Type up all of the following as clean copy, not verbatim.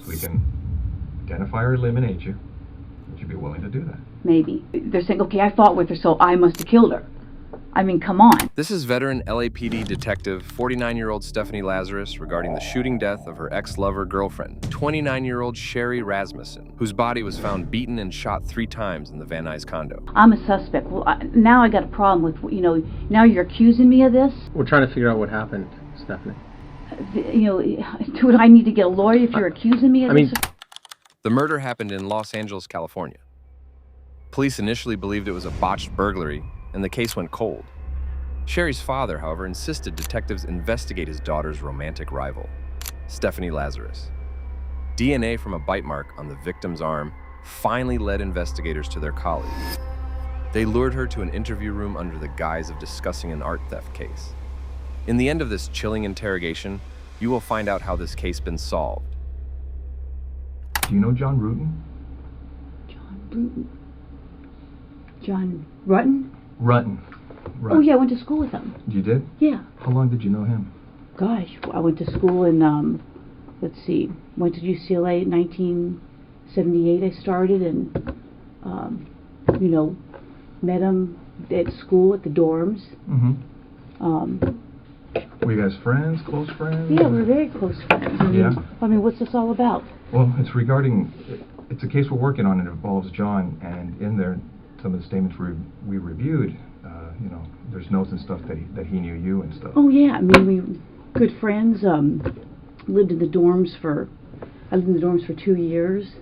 So we can identify or eliminate you. Would you be willing to do that? Maybe. They're saying, okay, I fought with her, so I must have killed her. I mean, come on. This is veteran LAPD detective 49-year-old Stephanie Lazarus regarding the shooting death of her ex-lover girlfriend, 29-year-old Sherry Rasmussen, whose body was found beaten and shot 3 times in the Van Nuys condo. I'm a suspect. Well, now I got a problem with, now you're accusing me of this. We're trying to figure out what happened, Stephanie. Do I need to get a lawyer if you're accusing me of this? The murder happened in Los Angeles, California. Police initially believed it was a botched burglary, and the case went cold. Sherry's father, however, insisted detectives investigate his daughter's romantic rival, Stephanie Lazarus. DNA from a bite mark on the victim's arm finally led investigators to their colleague. They lured her to an interview room under the guise of discussing an art theft case. In the end of this chilling interrogation, you will find out how this case been solved. Do you know John Rutten? John Rutten? John Rutten? Rutten. Oh, yeah, I went to school with him. You did? Yeah. How long did you know him? Gosh, I went to school in, let's see, went to UCLA in 1978 I started, and, met him at school at the dorms. Were you guys friends, close friends? Yeah, we're very close friends. I mean, what's this all about? Well, it's a case we're working on. It involves John, and in there, some of the statements we reviewed, there's notes and stuff that he knew you and stuff. Oh, yeah, I mean, we were good friends, lived in the dorms for 2 years.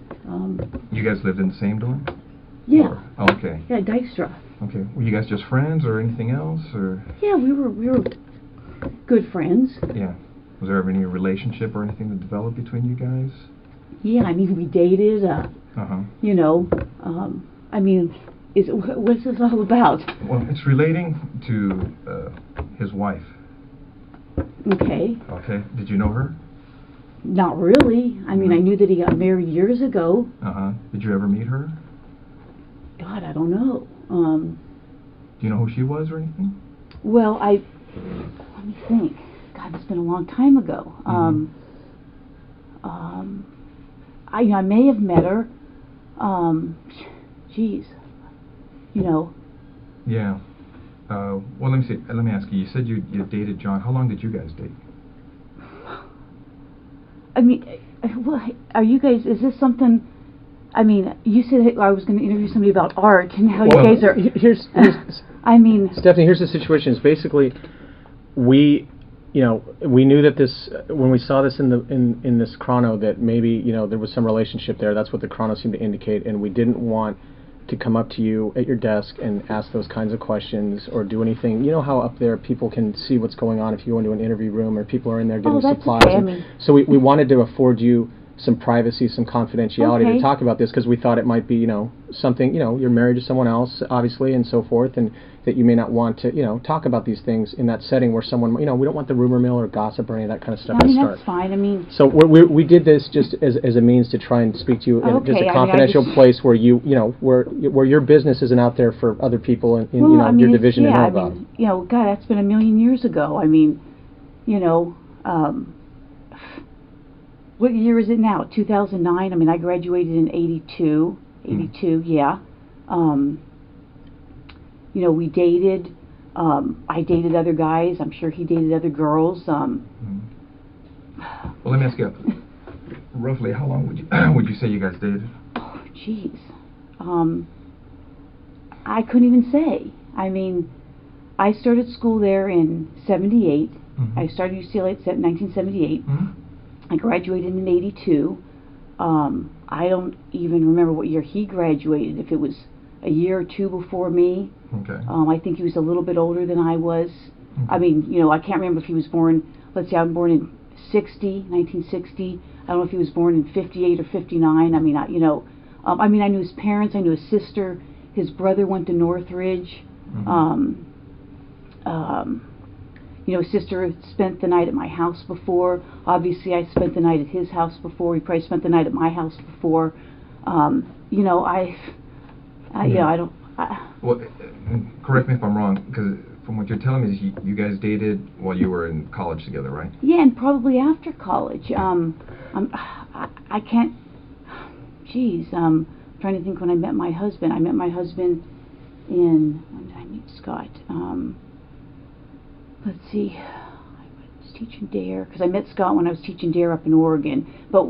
You guys lived in the same dorm? Yeah. Okay. Yeah, Dykstra. Okay. Were you guys just friends or anything else, or? Yeah, we were good friends. Yeah. Was there ever any relationship or anything that developed between you guys? Yeah, I mean, we dated, I mean, what's this all about? Well, it's relating to his wife. Okay. Okay. Did you know her? Not really. I mean, I knew that he got married years ago. Did you ever meet her? God, I don't know. Do you know who she was or anything? Well, let me think. God, it's been a long time ago. I may have met her. Geez. Yeah. Well, let me see. Let me ask you. You said you dated John. How long did you guys date? I mean, are you guys? Is this something? I mean, you said I was going to interview somebody about art, and how you guys are. Here's I mean, Stephanie. Here's the situation. It's basically, we knew that this, when we saw this in this chrono, that maybe there was some relationship there. That's what the chrono seemed to indicate, and we didn't want to come up to you at your desk and ask those kinds of questions or do anything. You know how up there people can see what's going on if you go into an interview room or people are in there getting supplies. Okay. So we wanted to afford you some privacy, some confidentiality to talk about this, because we thought it might be, something, you're married to someone else, obviously, and so forth, and that you may not want to, talk about these things in that setting where someone, we don't want the rumor mill or gossip or any of that kind of stuff to start. That's fine. I mean, so we did this just as a means to try and speak to you in just a confidential place where where your business isn't out there for other people in your division to know about. God, that's been a million years ago. I mean, what year is it now? 2009? I mean, I graduated in 82. 82, yeah. We dated. I dated other guys. I'm sure he dated other girls. Well, let me ask you, roughly how long would you say you guys dated? Oh, jeez. I couldn't even say. I mean, I started school there in 78. I started UCLA in 1978. I graduated in 82. I don't even remember what year he graduated, if it was a year or two before me. Okay. I think he was a little bit older than I was. I mean, I can't remember if he was born, let's say I'm born in 1960. I don't know if he was born in 58 or 59. I mean, I knew his parents, I knew his sister, his brother went to Northridge. His sister spent the night at my house before. Obviously, I spent the night at his house before. He probably spent the night at my house before. Well, correct me if I'm wrong, because from what you're telling me, is you guys dated while you were in college together, right? Yeah, and probably after college. I can't. Geez, trying to think when I met my husband. I met my husband when did I meet Scott? Let's see. I was teaching DARE because I met Scott when I was teaching DARE up in Oregon. But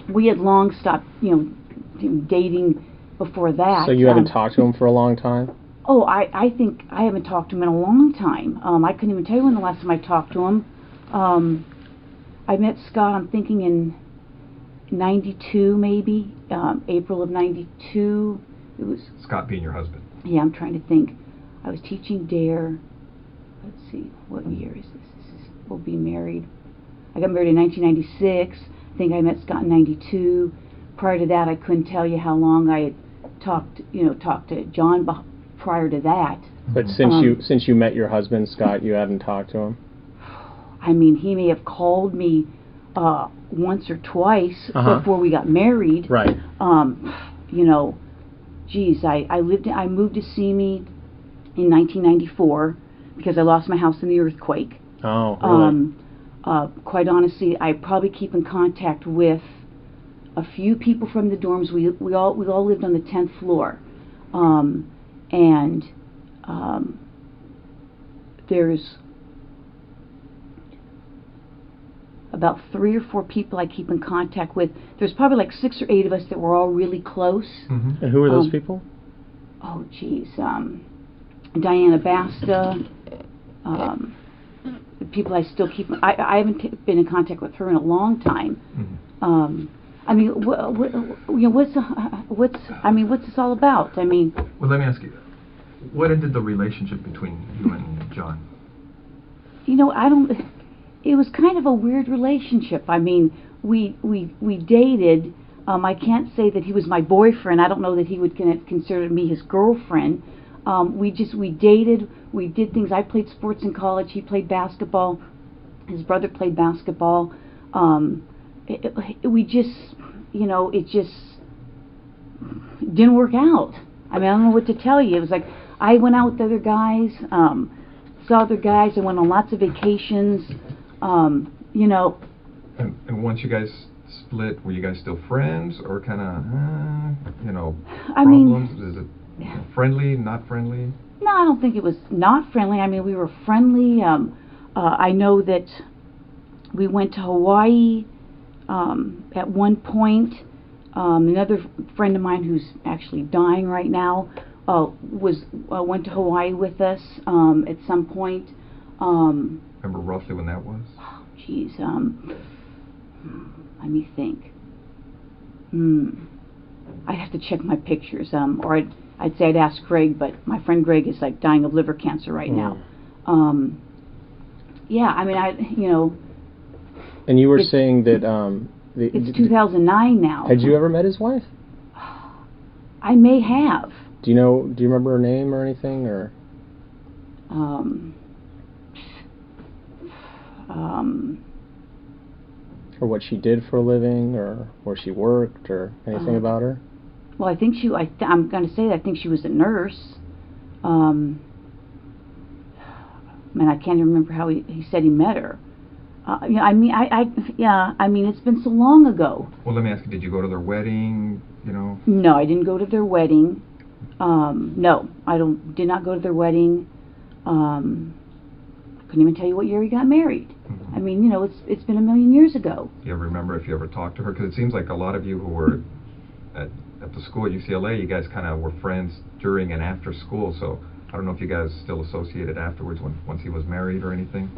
we had long stopped, dating before that. So you haven't talked to him for a long time? Oh, I think I haven't talked to him in a long time. I couldn't even tell you when the last time I talked to him. I met Scott, I'm thinking in 92 maybe, April of 92. It was Scott being your husband. Yeah, I'm trying to think. I was teaching DARE. Let's see, what year is this? We'll be married. I got married in 1996. I think I met Scott in 92. Prior to that, I couldn't tell you how long I had talked to John prior to that. But since you met your husband, Scott, you haven't talked to him? I mean, he may have called me once or twice before we got married. Right. Geez, I moved to Simi in 1994 because I lost my house in the earthquake. Oh, really? Quite honestly, I probably keep in contact with a few people from the dorms. We all lived on the 10th floor, and there's about 3 or 4 people I keep in contact with. There's probably like 6 or 8 of us that were all really close. Mm-hmm. And who are those people? Oh, geez. Diana Basta. The people I still keep. I haven't been in contact with her in a long time. Mm-hmm. I mean, what's this all about? I mean. Well, let me ask you, what ended the relationship between you and John? I don't. It was kind of a weird relationship. I mean, we dated. I can't say that he was my boyfriend. I don't know that he would consider me his girlfriend. We dated. We did things. I played sports in college. He played basketball. His brother played basketball. We just, it just didn't work out. I mean, I don't know what to tell you. It was like I went out with other guys, saw other guys. I went on lots of vacations. And once you guys split, were you guys still friends, or kind of, problems? Is it friendly, not friendly? No, I don't think it was not friendly. I mean, we were friendly. I know that we went to Hawaii at one point. Another friend of mine who's actually dying right now went to Hawaii with us at some point. Remember roughly when that was? Oh, geez. Let me think. I'd have to check my pictures. Or I'd say I'd ask Greg, but my friend Greg is like dying of liver cancer right now. Yeah, I mean, And you were saying that it's 2009 now. Had you ever met his wife? I may have. Do you remember her name or anything, or? Or what she did for a living, or where she worked, or anything about her? Well, I think I'm going to say that I think she was a nurse. Man, I can't even remember how he said he met her. I mean, it's been so long ago. Well, let me ask you, did you go to their wedding, No, I didn't go to their wedding. No, did not go to their wedding. Couldn't even tell you what year he got married. Mm-hmm. I mean, it's been a million years ago. Do you ever remember if you ever talked to her? Because it seems like a lot of you who were at the school at UCLA, you guys kind of were friends during and after school, so I don't know if you guys still associated afterwards once he was married or anything.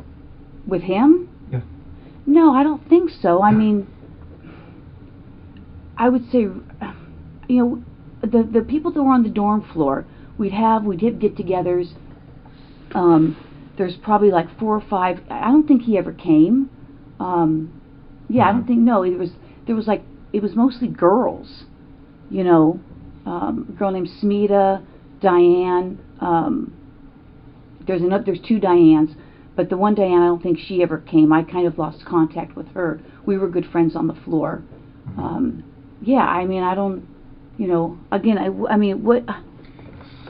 With him? Yeah. No, I don't think so. I mean, I would say, the people that were on the dorm floor, we'd have get-togethers. There's probably like 4 or 5. I don't think he ever came. I don't think. No, it was mostly girls. A girl named Smita, Diane. There's 2 Dianes, but the one Diane, I don't think she ever came. I kind of lost contact with her. We were good friends on the floor. I mean, I don't. Again, I mean, what.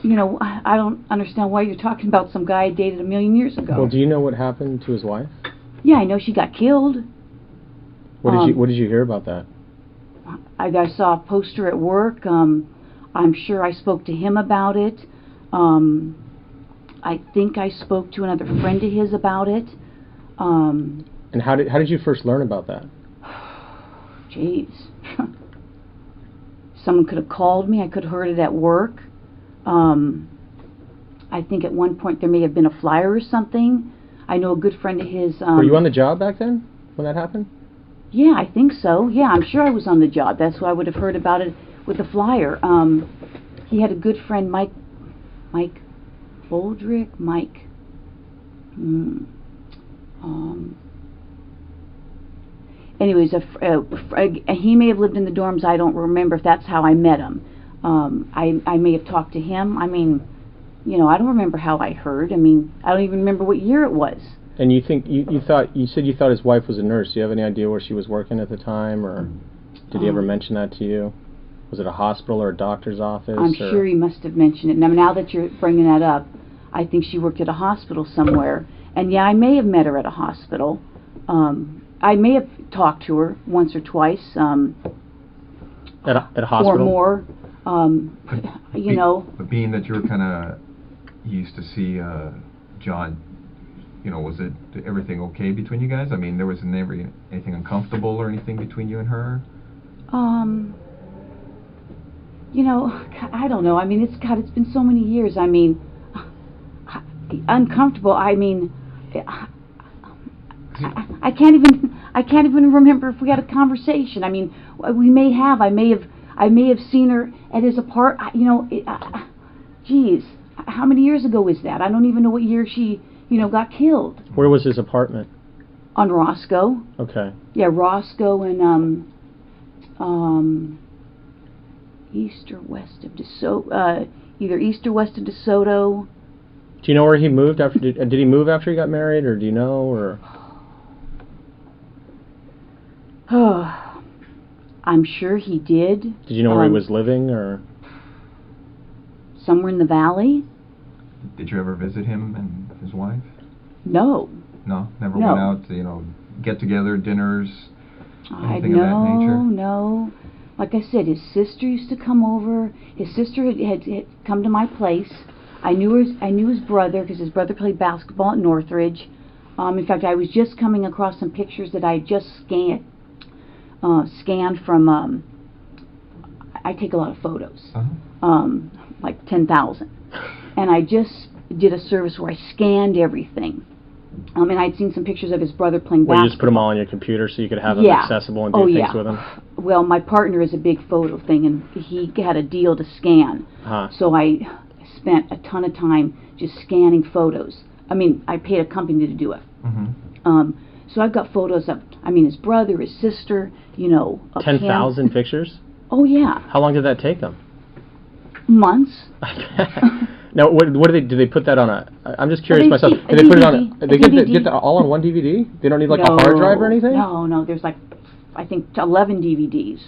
I don't understand why you're talking about some guy I dated a million years ago. Well, do you know what happened to his wife? Yeah, I know she got killed. What did you hear about that? I saw a poster at work. I'm sure I spoke to him about it. I think I spoke to another friend of his about it. And how did you first learn about that? Jeez. Someone could have called me. I could have heard it at work. I think at one point there may have been a flyer or something. I know a good friend of his... Were you on the job back then when that happened? Yeah, I think so. Yeah, I'm sure I was on the job. That's why I would have heard about it with the flyer. He had a good friend, Mike Boldrick, anyways, he may have lived in the dorms. I don't remember if that's how I met him. I may have talked to him. I mean, I don't remember how I heard. I mean, I don't even remember what year it was. And you think you said you thought his wife was a nurse. Do you have any idea where she was working at the time, or did he ever mention that to you? Was it a hospital or a doctor's office? I'm sure he must have mentioned it. Now that you're bringing that up, I think she worked at a hospital somewhere. And yeah, I may have met her at a hospital. I may have talked to her once or twice. At a hospital? Or more. But being that you used to see John, was everything okay between you guys? I mean, there was never anything uncomfortable or anything between you and her? I don't know. I mean, it's been so many years. I mean, uncomfortable. I mean, I can't even remember if we had a conversation. I mean, we may have. I may have seen her at his apartment. Geez, how many years ago was that? I don't even know what year she, got killed. Where was his apartment? On Roscoe. Okay. Yeah, Roscoe and east or west of DeSoto. Either east or west of DeSoto. Do you know where he moved after? Did he move after he got married, or do you know, or? I'm sure he did. Did you know where he was living, or? Somewhere in the valley. Did you ever visit him and his wife? No. No, never went out to, get together, dinners, anything of that nature? No. Like I said, his sister used to come over. His sister had come to my place. I knew his brother because his brother played basketball at Northridge. In fact, I was just coming across some pictures that I just scanned from. I take a lot of photos, like 10,000, and I just did a service where I scanned everything. And I'd seen some pictures of his brother playing basketball. You just put them all on your computer so you could have them accessible and do things with them? Well, my partner is a big photo thing, and he had a deal to scan. So I spent a ton of time just scanning photos. I mean, I paid a company to do it. So I've got photos of, his brother, his sister, 10,000 pictures? Oh, yeah. How long did that take them? Months. Now, what do they put that on a? I'm just curious myself. Do they put it on a? They get that all on one DVD? They don't need like a hard drive or anything? No. There's I think 11 DVDs.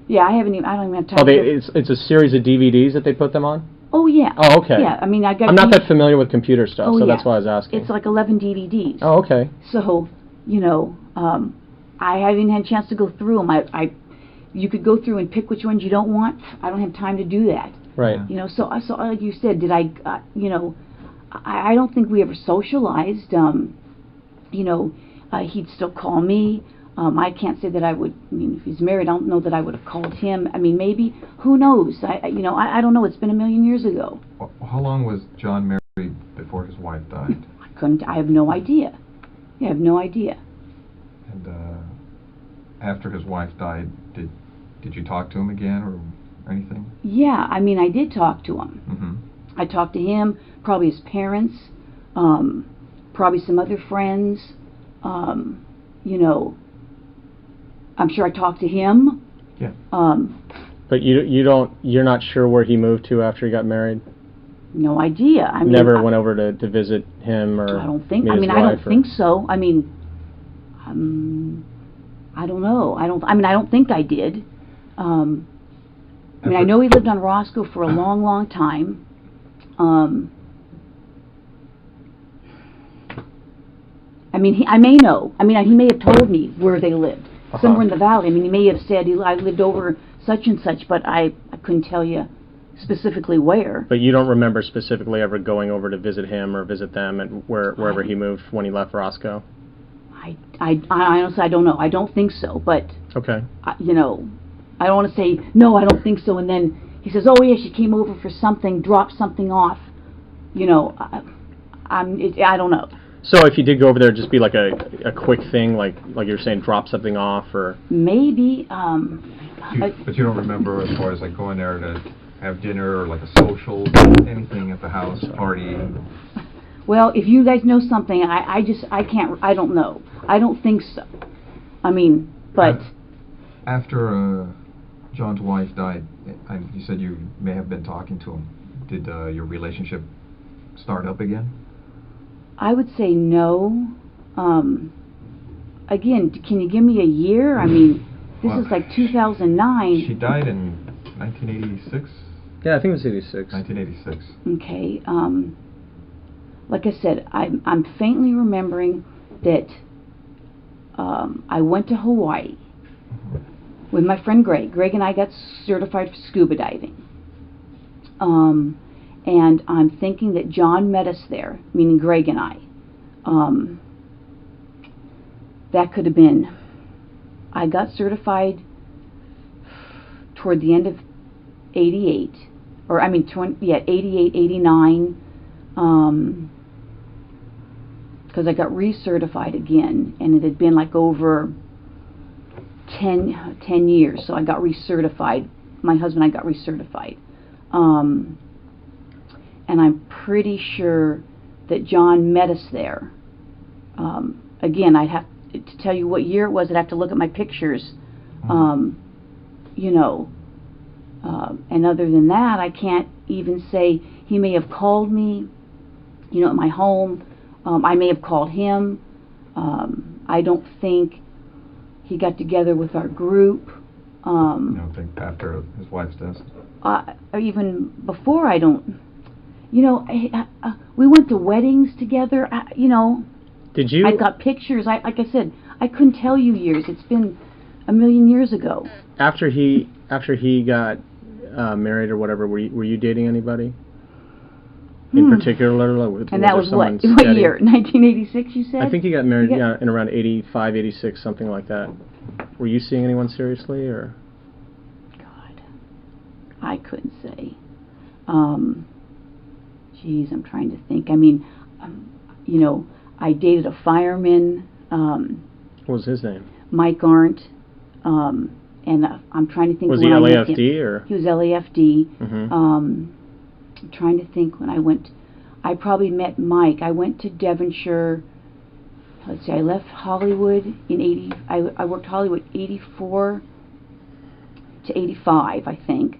Yeah, I don't even have time. It's a series of DVDs that they put them on? Oh yeah. Oh, okay. Yeah, I'm not that familiar with computer stuff, so that's why I was asking. It's like 11 DVDs. Oh, okay. So, I haven't had a chance to go through them. You could go through and pick which ones you don't want. I don't have time to do that. Right. So like you said, did I I don't think we ever socialized. He'd still call me. I can't say that I would. If he's married, I don't know that I would have called him. Maybe. Who knows? I don't know. It's been a million years ago. Well, how long was John married before his wife died? I have no idea. Yeah, I have no idea. And after his wife died, did you talk to him again or anything? Yeah, I did talk to him. I talked to him, probably his parents, probably some other friends. I'm sure I talked to him. Yeah. But you're not sure where he moved to after he got married? No idea. Never went over to visit him or I don't think. I don't think so. I don't know. I don't think I did. I know he lived on Roscoe for a long, long time. I may know. He may have told me where they lived. somewhere in the valley. I mean, he may have said I lived over such and such, but I couldn't tell you specifically where. But you don't remember specifically ever going over to visit him or visit them and wherever he moved when he left Roscoe? I honestly, I don't know. I don't think so, but okay. You know, I don't want to say no, I don't think so, and then he says, oh yeah, she came over for something, dropped something off. You know, I don't know. So if you did go over there, just be like a quick thing, like you were saying, drop something off, or maybe. But you don't remember as far as like going there to have dinner or like a social, anything at the house, party? Well, if you guys know something, I can't, I don't know. I don't think so. I mean, but... After John's wife died, you said you may have been talking to him. Did your relationship start up again? I would say no. Again, can you give me a year? I mean, this is like 2009. She died in 1986? Yeah, I think it was 86. 1986. Okay. Like I said, I'm faintly remembering that I went to Hawaii with my friend Greg. Greg and I got certified for scuba diving. And I'm thinking that John met us there, meaning Greg and I. That could have been, I got certified toward the end of 88, or I mean, 88, 89, because I got recertified again, and it had been like over 10 years, so I got recertified. My husband and I got recertified. And I'm pretty sure that John met us there. Again, I'd have to tell you what year it was. I'd have to look at my pictures. You know, and other than that, I can't even say. He may have called me, you know, at my home. I may have called him. I don't think he got together with our group. You don't think after his wife's death? Or even before, I don't. You know, we went to weddings together. You know, did you? I got pictures. Like I said, I couldn't tell you years. It's been a million years ago. After he got married or whatever, were you dating anybody in particular? And that was what year? 1986, you said? I think he got married in around 85, 86, something like that. Were you seeing anyone seriously, or? God, I couldn't say. Geez, I'm trying to think. I mean, you know, I dated a fireman. What was his name? Mike Arndt. And I'm trying to think. Was he LAFD or? He was LAFD. I'm trying to think when I went. I probably met Mike. I went to Devonshire. Let's see. I left Hollywood in 80. I worked Hollywood 84 to 85, I think,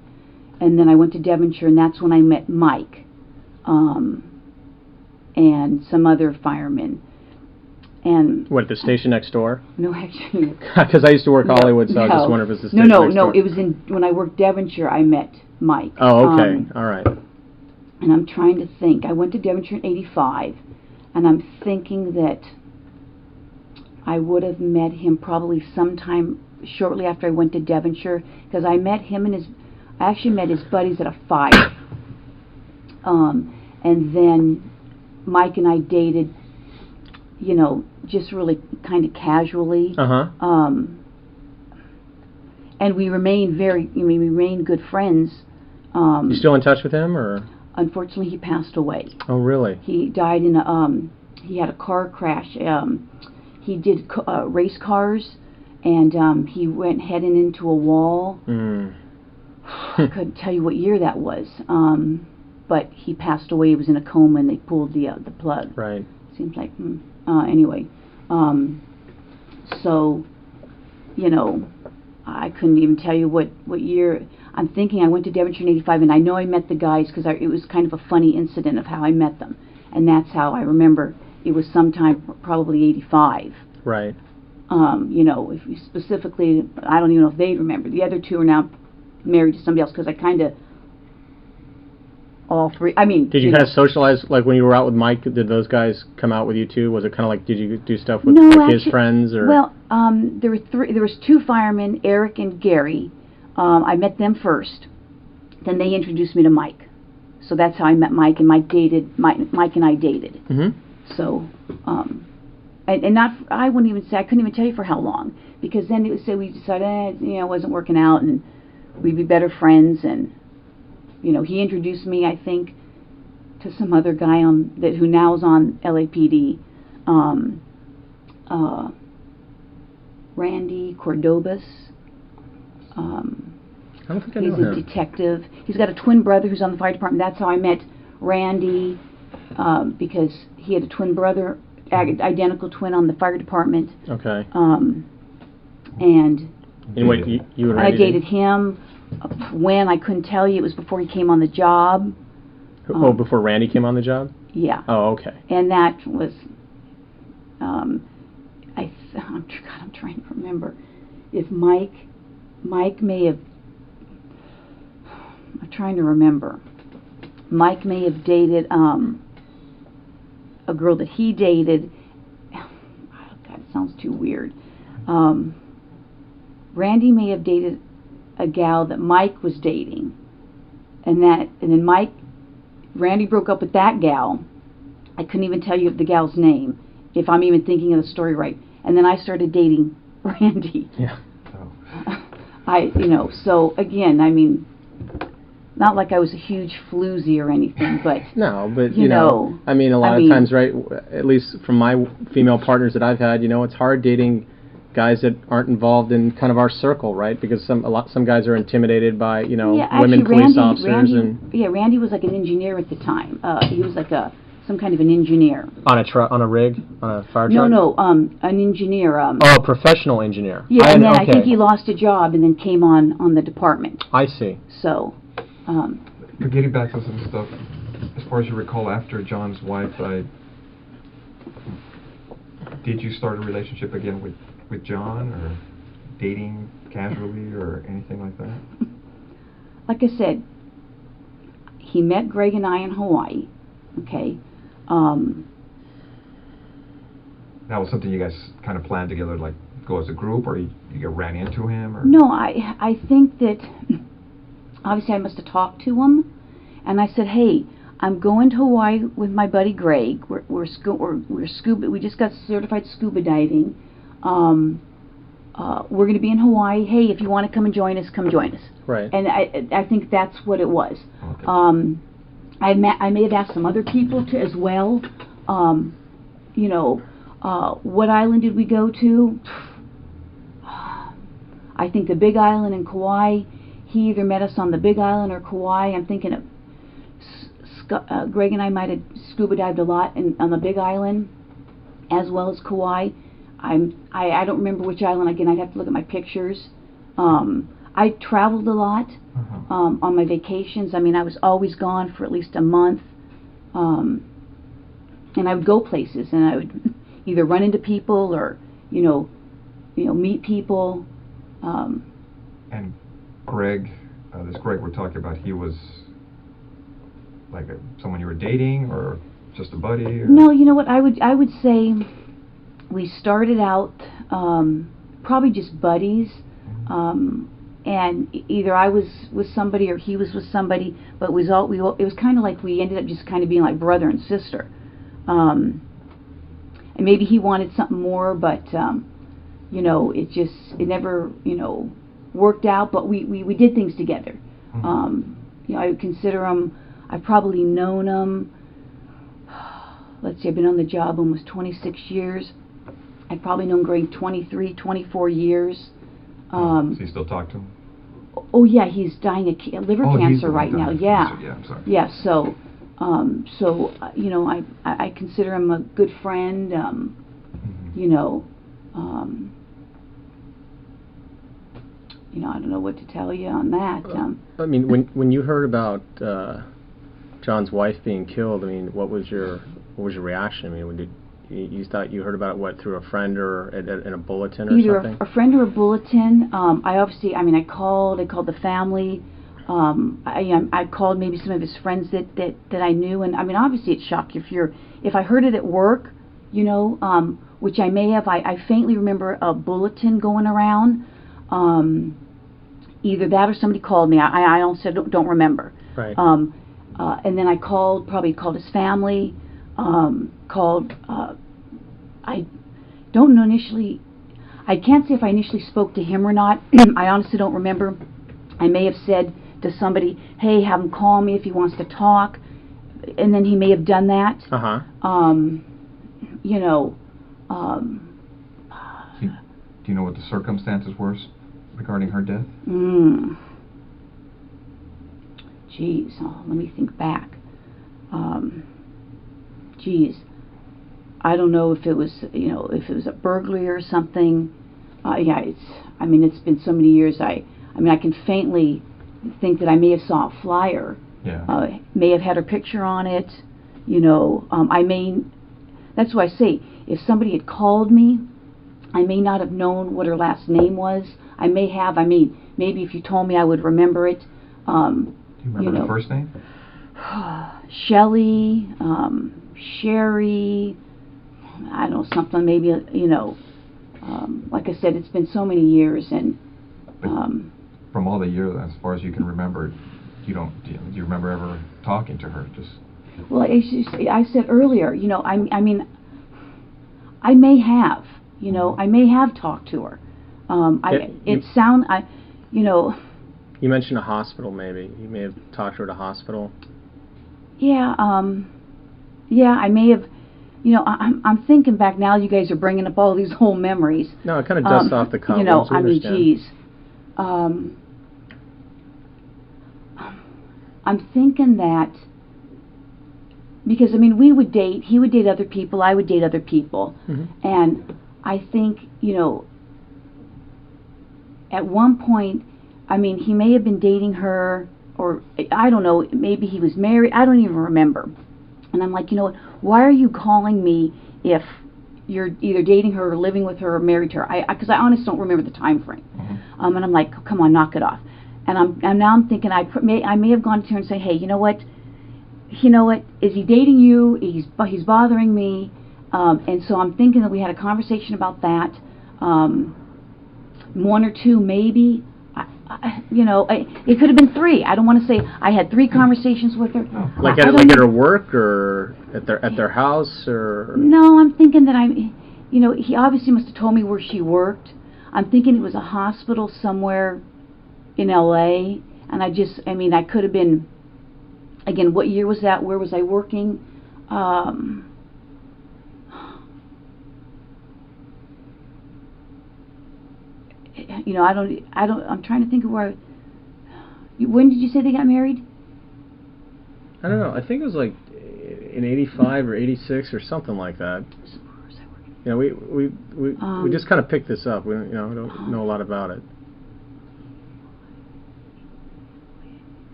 and then I went to Devonshire, and that's when I met Mike. And some other firemen. And what, the station next door? No, actually. Because I used to work Hollywood, so I was just wondering if it was the station next door. No, it was when I worked Devonshire, I met Mike. Oh, okay. All right. And I'm trying to think. I went to Devonshire in 85, and I'm thinking that I would have met him probably sometime shortly after I went to Devonshire, because I met him and I actually met his buddies at a fire. And then Mike and I dated, you know, just really kind of casually. And we remained we remained good friends. You still in touch with him, or? Unfortunately, he passed away. Oh, really? He died in he had a car crash. He did race cars, and he went heading into a wall. I couldn't tell you what year that was. But he passed away. He was in a coma, and they pulled the plug. Right. Seems like anyway. So, you know, I couldn't even tell you what year. I'm thinking I went to Devonshire in 85, and I know I met the guys because it was kind of a funny incident of how I met them, and that's how I remember. It was sometime probably 85. Right. You know, if you specifically, I don't even know if they remember. The other two are now married to somebody else because I kind of. All three. I mean, did you kind of socialize, like when you were out with Mike? Did those guys come out with you too? Was it kind of like, did you do stuff with his friends? Or? Well, There were three. There was two firemen, Eric and Gary. I met them first. Then they introduced me to Mike. So that's how I met Mike, and Mike and I dated. So, and not, I wouldn't even say, I couldn't even tell you for how long, because then it would say we decided, it wasn't working out, and we'd be better friends, and, he introduced me, I think, to some other guy who now is on LAPD, Randy Cordobas. I don't think I know He's him. a detective. He's got a twin brother who's on the fire department. That's how I met Randy, because he had a twin brother, identical twin on the fire department. Okay. And wait, you and I Randy dated him. When I couldn't tell you, it was before he came on the job. Before Randy came on the job? Yeah. Oh, okay. And that was, I'm trying to remember if Mike may have. I'm trying to remember. Mike may have dated a girl that he dated. God, it sounds too weird. Randy may have dated a gal that Mike was dating, and then Randy broke up with that gal. I couldn't even tell you the gal's name, if I'm even thinking of the story right. And then I started dating Randy. Yeah. So again, not like I was a huge floozy or anything, but no, but you know, a lot of times, right? At least from my female partners that I've had, it's hard dating guys that aren't involved in kind of our circle, right? Because some guys are intimidated by women police officers. Randy was like an engineer at the time. He was like some kind of an engineer on a rig, on a fire truck. No, an engineer. A professional engineer. Yeah, I think he lost a job and then came on the department. I see. So. Getting back to some stuff, as far as you recall, after John's wife died, did you start a relationship again with John, or dating casually, or anything like that? Like I said, he met Greg and I in Hawaii. Okay. That was something you guys kind of planned together, like go as a group, or you ran into him, or? No, I think that. Obviously, I must have talked to him, and I said, "Hey, I'm going to Hawaii with my buddy Greg. We're scuba. We just got certified scuba diving. We're going to be in Hawaii. Hey, if you want to come and join us, come join us." Right. And I think that's what it was. Okay. I may have asked some other people to as well. What island did we go to? I think the Big Island in Kauai. He either met us on the Big Island or Kauai. I'm thinking of Greg and I might have scuba dived a lot on the Big Island, as well as Kauai. I don't remember which island. Again, I'd have to look at my pictures. I traveled a lot on my vacations. I was always gone for at least a month, and I would go places, and I would either run into people or meet people. And Greg, this Greg we're talking about, he was like someone you were dating, or just a buddy? Or? No, you know what? I would say we started out probably just buddies, and either I was with somebody or he was with somebody, but it was kind of like we ended up just kind of being like brother and sister, and maybe he wanted something more, but it never worked out, but we did things together. I would consider him, I've probably known him, let's see, I've been on the job almost 26 years. I've probably known Greg 23, 24 years. So you still talk to him? Oh yeah, he's dying of liver cancer right now. Yeah. Yeah, I'm sorry. Yeah, so I consider him a good friend. I don't know what to tell you on that. When you heard about John's wife being killed, what was your reaction? You thought you heard about it through a friend or in a bulletin or either something? a friend or a bulletin. I called the family. I called maybe some of his friends that I knew, and obviously it shocked you if I heard it at work, which I may have. I faintly remember a bulletin going around. Either that or somebody called me. I honestly don't remember. Right. And then I probably called his family. I don't know initially. I can't say if I initially spoke to him or not. I honestly don't remember. I may have said to somebody, "Hey, have him call me if he wants to talk," and then he may have done that. You know. Do you know what the circumstances were regarding her death? Geez, let me think back. Geez, I don't know if it was, if it was a burglary or something. Yeah, it's been so many years. I can faintly think that I may have saw a flyer. Yeah. May have had her picture on it. That's why I say, if somebody had called me, I may not have known what her last name was. I may have. Maybe if you told me, I would remember it. Do you remember the first name? Shelley, Sherry, I don't know, something maybe, like I said, it's been so many years, and from all the years, as far as you can remember, do you remember ever talking to her? Well, I said earlier, I may have, I may have talked to her. You mentioned a hospital, maybe. You may have talked to her at a hospital. Yeah, I may have. I'm thinking back now. You guys are bringing up all these whole memories. No, it kind of dusts off the cuff. Geez. I'm thinking that because we would date. He would date other people. I would date other people, and I think at one point, he may have been dating her, or I don't know, maybe he was married. I don't even remember. And I'm like, why are you calling me if you're either dating her or living with her or married to her? Because I honestly don't remember the time frame. And I'm like, oh, come on, knock it off. And now I'm thinking I may have gone to her and say, hey, you know what? Is he dating you? He's bothering me. And so I'm thinking that we had a conversation about that. One or two, maybe. It could have been three. I don't want to say I had 3 conversations with her. Like at her work or at their house or. No, I'm thinking that he obviously must have told me where she worked. I'm thinking it was a hospital somewhere in L.A. And I could have been. Again, what year was that? Where was I working? I'm trying to think of where. When did you say they got married? I don't know. I think it was like in '85 or '86 or something like that. We just kind of picked this up. We don't know a lot about it.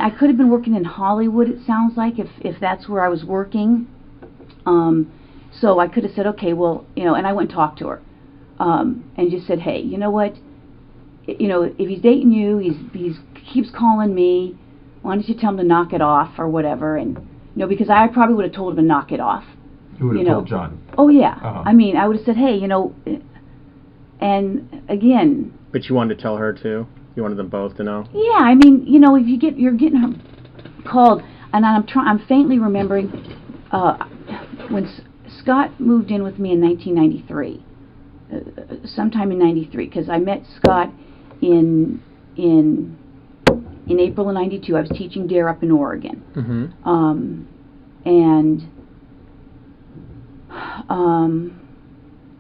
I could have been working in Hollywood. It sounds like if that's where I was working. So I could have said, okay, well, and I went and talked to her, and just said, hey, you know what, if he's dating you, he keeps calling me, why don't you tell him to knock it off or whatever, and because I probably would have told him to knock it off. You would have told John. Oh yeah, I would have said, hey, and again. But you wanted to tell her too. You wanted them both to know. Yeah, if you're getting her called, and I'm faintly remembering when Scott moved in with me in 1993, sometime in '93, because I met Scott in April of '92. I was teaching DARE up in Oregon, and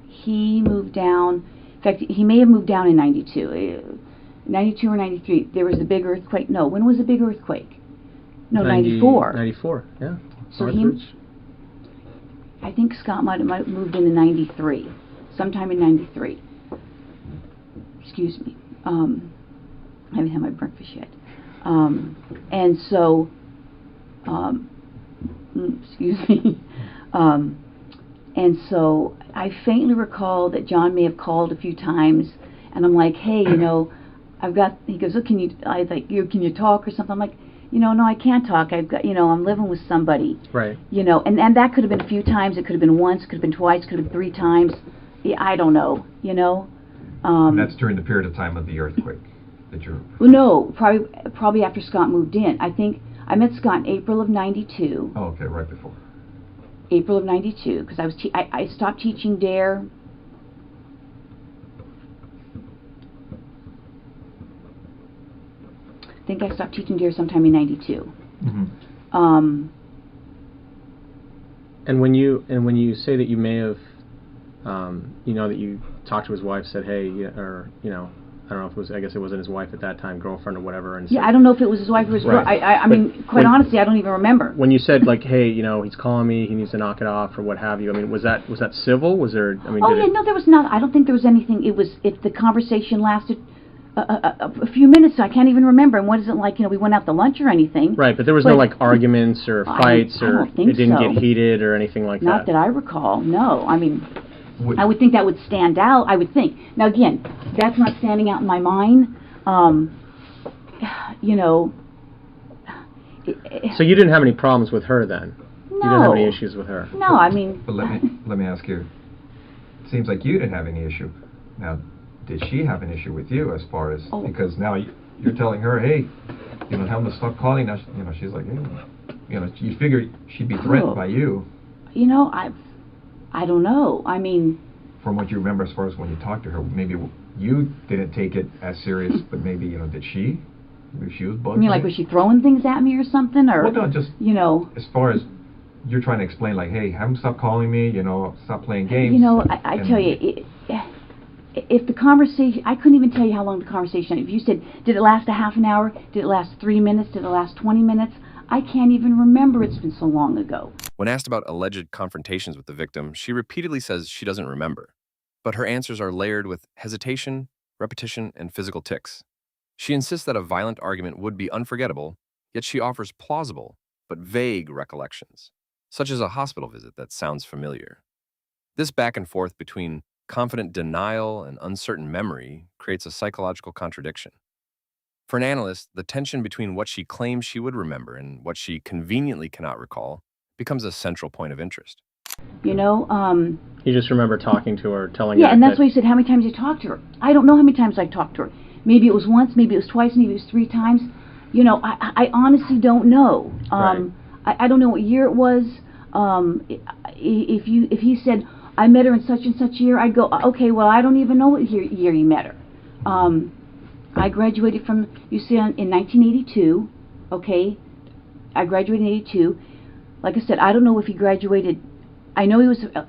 he moved down. In fact, he may have moved down in '92 or '93. There was the big earthquake. No, when was the big earthquake? No, '94. '94, yeah. So I think Scott might have moved in '93, sometime in '93. Excuse me. I haven't had my breakfast yet. And so, excuse me. And so I faintly recall that John may have called a few times, and I'm like, hey, I've got. He goes, oh, can you talk or something? I'm like, no, I can't talk. I've got, I'm living with somebody. Right. And that could have been a few times. It could have been once. It could have been twice. It could have been 3 times. Yeah, I don't know. And that's during the period of time of the earthquake that you're... Well, no, probably after Scott moved in. I think I met Scott in April of '92. Oh, okay, right before. April of '92, because I stopped teaching DARE. I think I stopped teaching DARE sometime in '92. Mm-hmm. And when you say that you may have, that you talked to his wife, said, hey, I don't know if it was, I guess it wasn't his wife at that time, girlfriend or whatever. And yeah, I don't know if it was his wife or his girl. I mean, quite honestly, I don't even remember. When you said, like, hey, he's calling me, he needs to knock it off or what have you, I mean, was that civil? Was there, no, there was not. I don't think there was anything. If the conversation lasted a few minutes, so I can't even remember. And what is it like, we went out to lunch or anything. Right, but there was no, like, arguments or fights I don't think it didn't so. get heated or anything like Not that? that I recall, no. I mean... I would think that would stand out, I would think. Now again, that's not standing out in my mind. So you didn't have any problems with her then? No. You didn't have any issues with her? No, I mean... But let me ask you, it seems like you didn't have any issue. Now, did she have an issue with you as far as... Oh. Because now you're telling her, hey, tell them to stop calling. Now, she's like, hey, you figure she'd be threatened by you. I don't know. I mean... From what you remember as far as when you talked to her, maybe you didn't take it as serious, but maybe, did she? Maybe she was bugging you mean, like, was she throwing things at me or something? Or, well, no, just, as far as you're trying to explain, like, hey, have them stop calling me, stop playing games. I tell you, if the conversation... I couldn't even tell you how long the conversation... If you said, did it last a half an hour? Did it last 3 minutes? Did it last 20 minutes? I can't even remember. It's been so long ago. When asked about alleged confrontations with the victim, she repeatedly says she doesn't remember. But her answers are layered with hesitation, repetition, and physical tics. She insists that a violent argument would be unforgettable, yet she offers plausible but vague recollections, such as a hospital visit that sounds familiar. This back and forth between confident denial and uncertain memory creates a psychological contradiction. For an analyst, the tension between what she claims she would remember and what she conveniently cannot recall becomes a central point of interest. You just remember talking to her, telling her... Yeah, and that's why you said how many times you talked to her. I don't know how many times I talked to her. Maybe it was once, maybe it was twice, maybe it was 3 times. I honestly don't know. Right. I don't know what year it was. If he said, I met her in such and such year, I'd go, okay, well, I don't even know what year you met her. I graduated from UCLA in 1982, okay? I graduated in 82. Like I said, I don't know if he graduated... I know he was a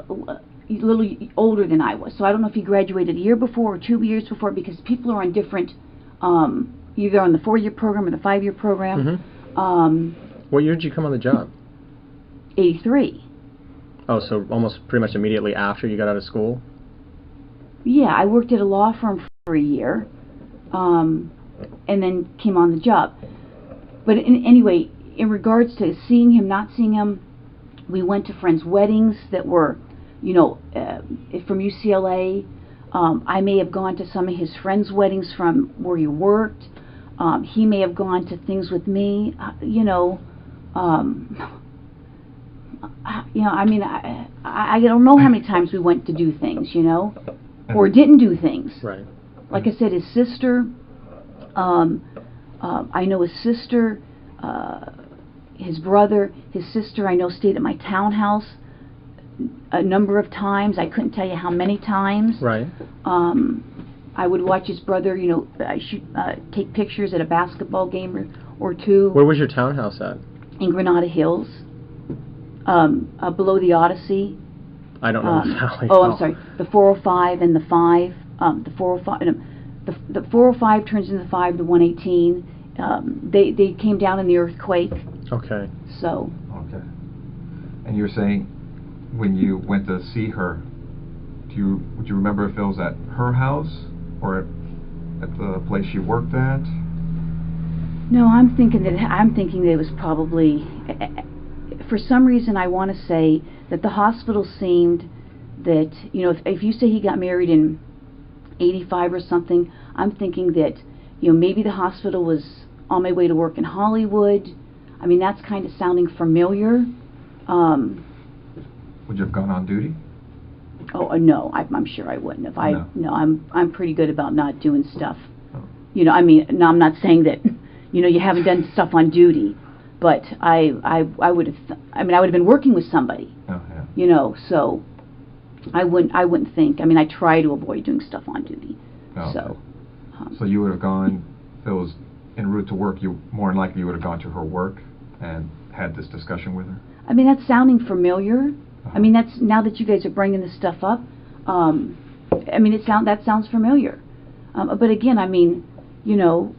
little older than I was, so I don't know if he graduated a year before or 2 years before, because people are on different... either on the 4-year program or the 5-year program. Mm-hmm. What year did you come on the job? 83. Oh, so almost pretty much immediately after you got out of school? Yeah, I worked at a law firm for a year. And then came on the job. But anyway, in regards to seeing him, not seeing him, we went to friends' weddings that were, from UCLA. I may have gone to some of his friends' weddings from where he worked. He may have gone to things with me. I mean, I don't know how many times we went to do things, or didn't do things. Right. Like I said, his sister, I know his sister, his brother, his sister, I know stayed at my townhouse a number of times. I couldn't tell you how many times. Right. I would watch his brother, take pictures at a basketball game or two. Where was your townhouse at? In Granada Hills, below the Odyssey. I don't know the valley. Oh, I'm sorry. The 405 and the 5. The 405. The 405 turns into the 5 to 118. They came down in the earthquake. Okay. So. Okay. And you're saying when you went to see her, would you remember if it was at her house or at the place she worked at? No, I'm thinking that it was probably. For some reason, I want to say that the hospital seemed that, if you say he got married in 85 or something, I'm thinking that, maybe the hospital was on my way to work in Hollywood. I mean, that's kind of sounding familiar. Would you have gone on duty? Oh, no, I'm sure I wouldn't have. No. I'm pretty good about not doing stuff. Oh. You know, I mean, no, I'm not saying that, you know, you haven't done stuff on duty, but I would have, I would have been working with somebody. Oh, yeah. You know, so I wouldn't think. I mean, I try to avoid doing stuff on duty. Oh, So. okay. So you would have gone, if it was en route to work, you more than likely you would have gone to her work and had this discussion with her? I mean, that's sounding familiar. Uh-huh. I mean, that's, now that you guys are bringing this stuff up, I mean, that sounds familiar. But again, I mean, you know,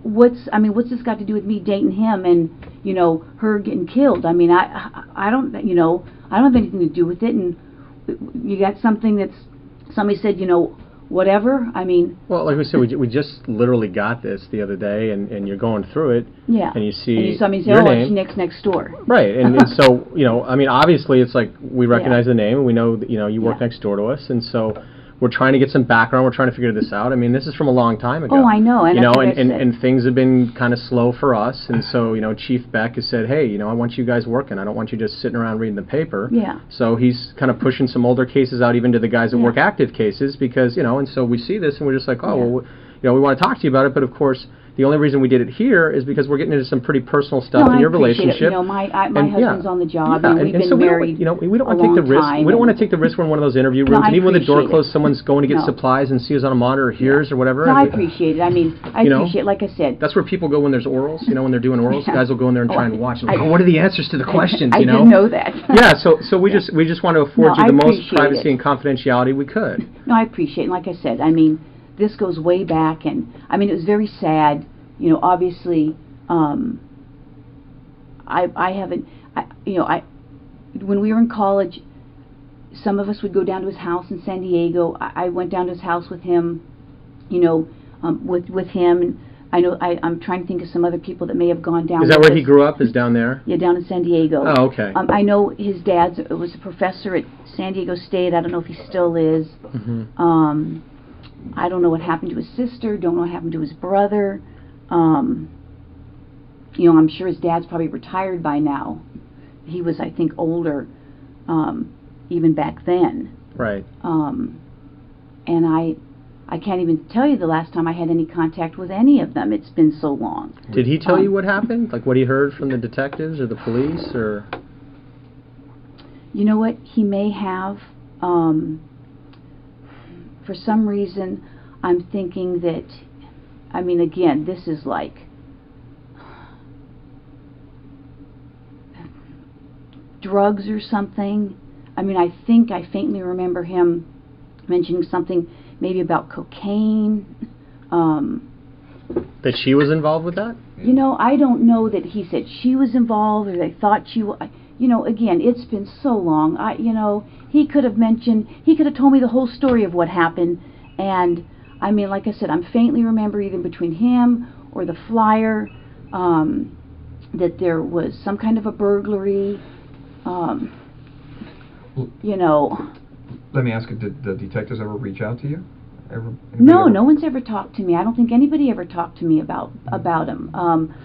what's this got to do with me dating him and, you know, her getting killed? I mean, I don't, you know, I don't have anything to do with it. And you got something that's, somebody said, you know, whatever. I mean, well, like we said, we just literally got this the other day, and you're going through it. Yeah. And you see and you saw me say, your oh, name. it's next door. Right, and so, you know, I mean, obviously it's like we recognize the name, and we know that, you know, you work Yeah. next door to us, and so we're trying to get some background, we're trying to figure this out. I mean, this is from a long time ago. Oh, I know, and you know, that's what I said. and things have been kind of slow for us, and so, you know, Chief Beck has said, hey, you know, I want you guys working, I don't want you just sitting around reading the paper. Yeah. So he's kind of pushing some older cases out even to the guys that Yeah. work active cases, because, you know, and so we see this and we're just like, oh, Yeah. well, you know, we want to talk to you about it, but of course, the only reason we did it here is because we're getting into some pretty personal stuff No, in I your appreciate relationship. it. You know, my And, husband's yeah. on the job, Yeah, and we've been so married we don't want a to take the long risk. time, We don't want to and- take the risk when one of those interview No, rooms, I and even when the door appreciate it. closed, someone's going to get No. supplies and see us on a monitor or hears or whatever. No, and I we- appreciate it. I mean, I You know, appreciate, like I said. That's where people go when there's orals. You know, when they're doing orals, Yeah. guys will go in there and Oh, try and watch. And I- like, oh, what are the answers to the questions? I You know? didn't know that. Yeah. So we just want to afford No, you I the most appreciate privacy it. and confidentiality we could. No, I appreciate it. And like I said, I mean, this goes way back, and I mean, it was very sad. You know, obviously, I haven't, you know, when we were in college, some of us would go down to his house in San Diego. I went down to his house with him, you know, with him. And I know I'm trying to think of some other people that may have gone down. Is that with where he us. grew up? Is down there? Yeah, down in San Diego. Oh, okay. I know his dad was a professor at San Diego State. I don't know if he still is. Mm-hmm. I don't know what happened to his sister. Don't know what happened to his brother. You know, I'm sure his dad's probably retired by now. He was, I think, older even back then. Right. And I can't even tell you the last time I had any contact with any of them. It's been so long. Did he tell you what happened? Like what he heard from the detectives or the police, or? You know what? He may have. For some reason, I'm thinking that, I mean, again, this is like drugs or something. I mean, I think I faintly remember him mentioning something maybe about cocaine. That she was involved with that? You know, I don't know that he said she was involved or they thought she was. You know, again, it's been so long. You know, he could have told me the whole story of what happened. And, I mean, like I said, I'm faintly remember either between him or the flyer that there was some kind of a burglary. You know. Let me ask you, did the detectives ever reach out to you? No, no one's ever talked to me. I don't think anybody ever talked to me about him.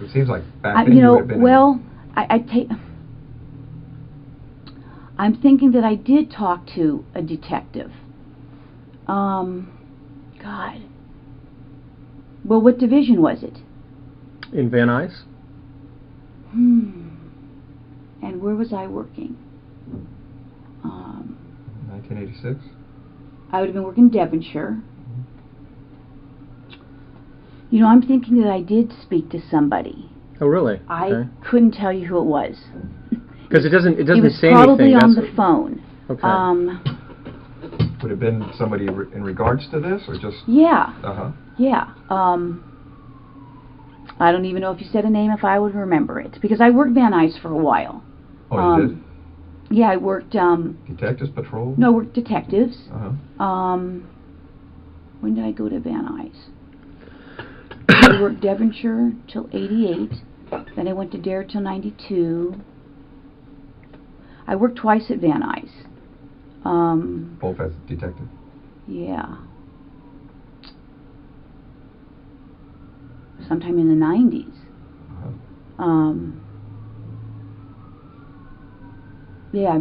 It seems like back then you know, would have been... well, I'm thinking that I did talk to a detective. God. Well, what division was it? In Van Nuys? And where was I working? 1986? I would have been working in Devonshire. You know, I'm thinking that I did speak to somebody. Oh, really? I Okay. couldn't tell you who it was. Because it doesn't He was say probably anything. on That's the phone. Okay. Would have been somebody in regards to this, or just... Yeah. Uh-huh. Yeah. I don't even know if you said a name, if I would remember it. Because I worked Van Nuys for a while. Oh, you did? Yeah, I worked, Detectives, patrol? no, I worked detectives. Uh-huh. When did I go to Van Nuys? I worked Devonshire till 88. Then I went to Dare till 92. I worked twice at Van Nuys. Both as detective? Yeah. sometime in the 90s. Yeah,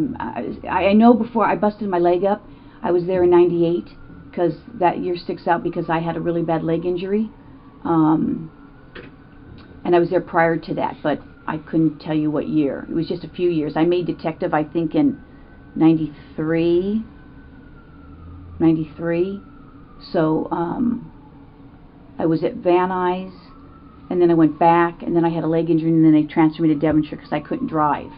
I know before I busted my leg up, I was there in 98, because that year sticks out because I had a really bad leg injury. And I was there prior to that, but I couldn't tell you what year. It was just a few years. I made detective, I think, in 93. So I was at Van Nuys, and then I went back, and then I had a leg injury, and then they transferred me to Devonshire because I couldn't drive.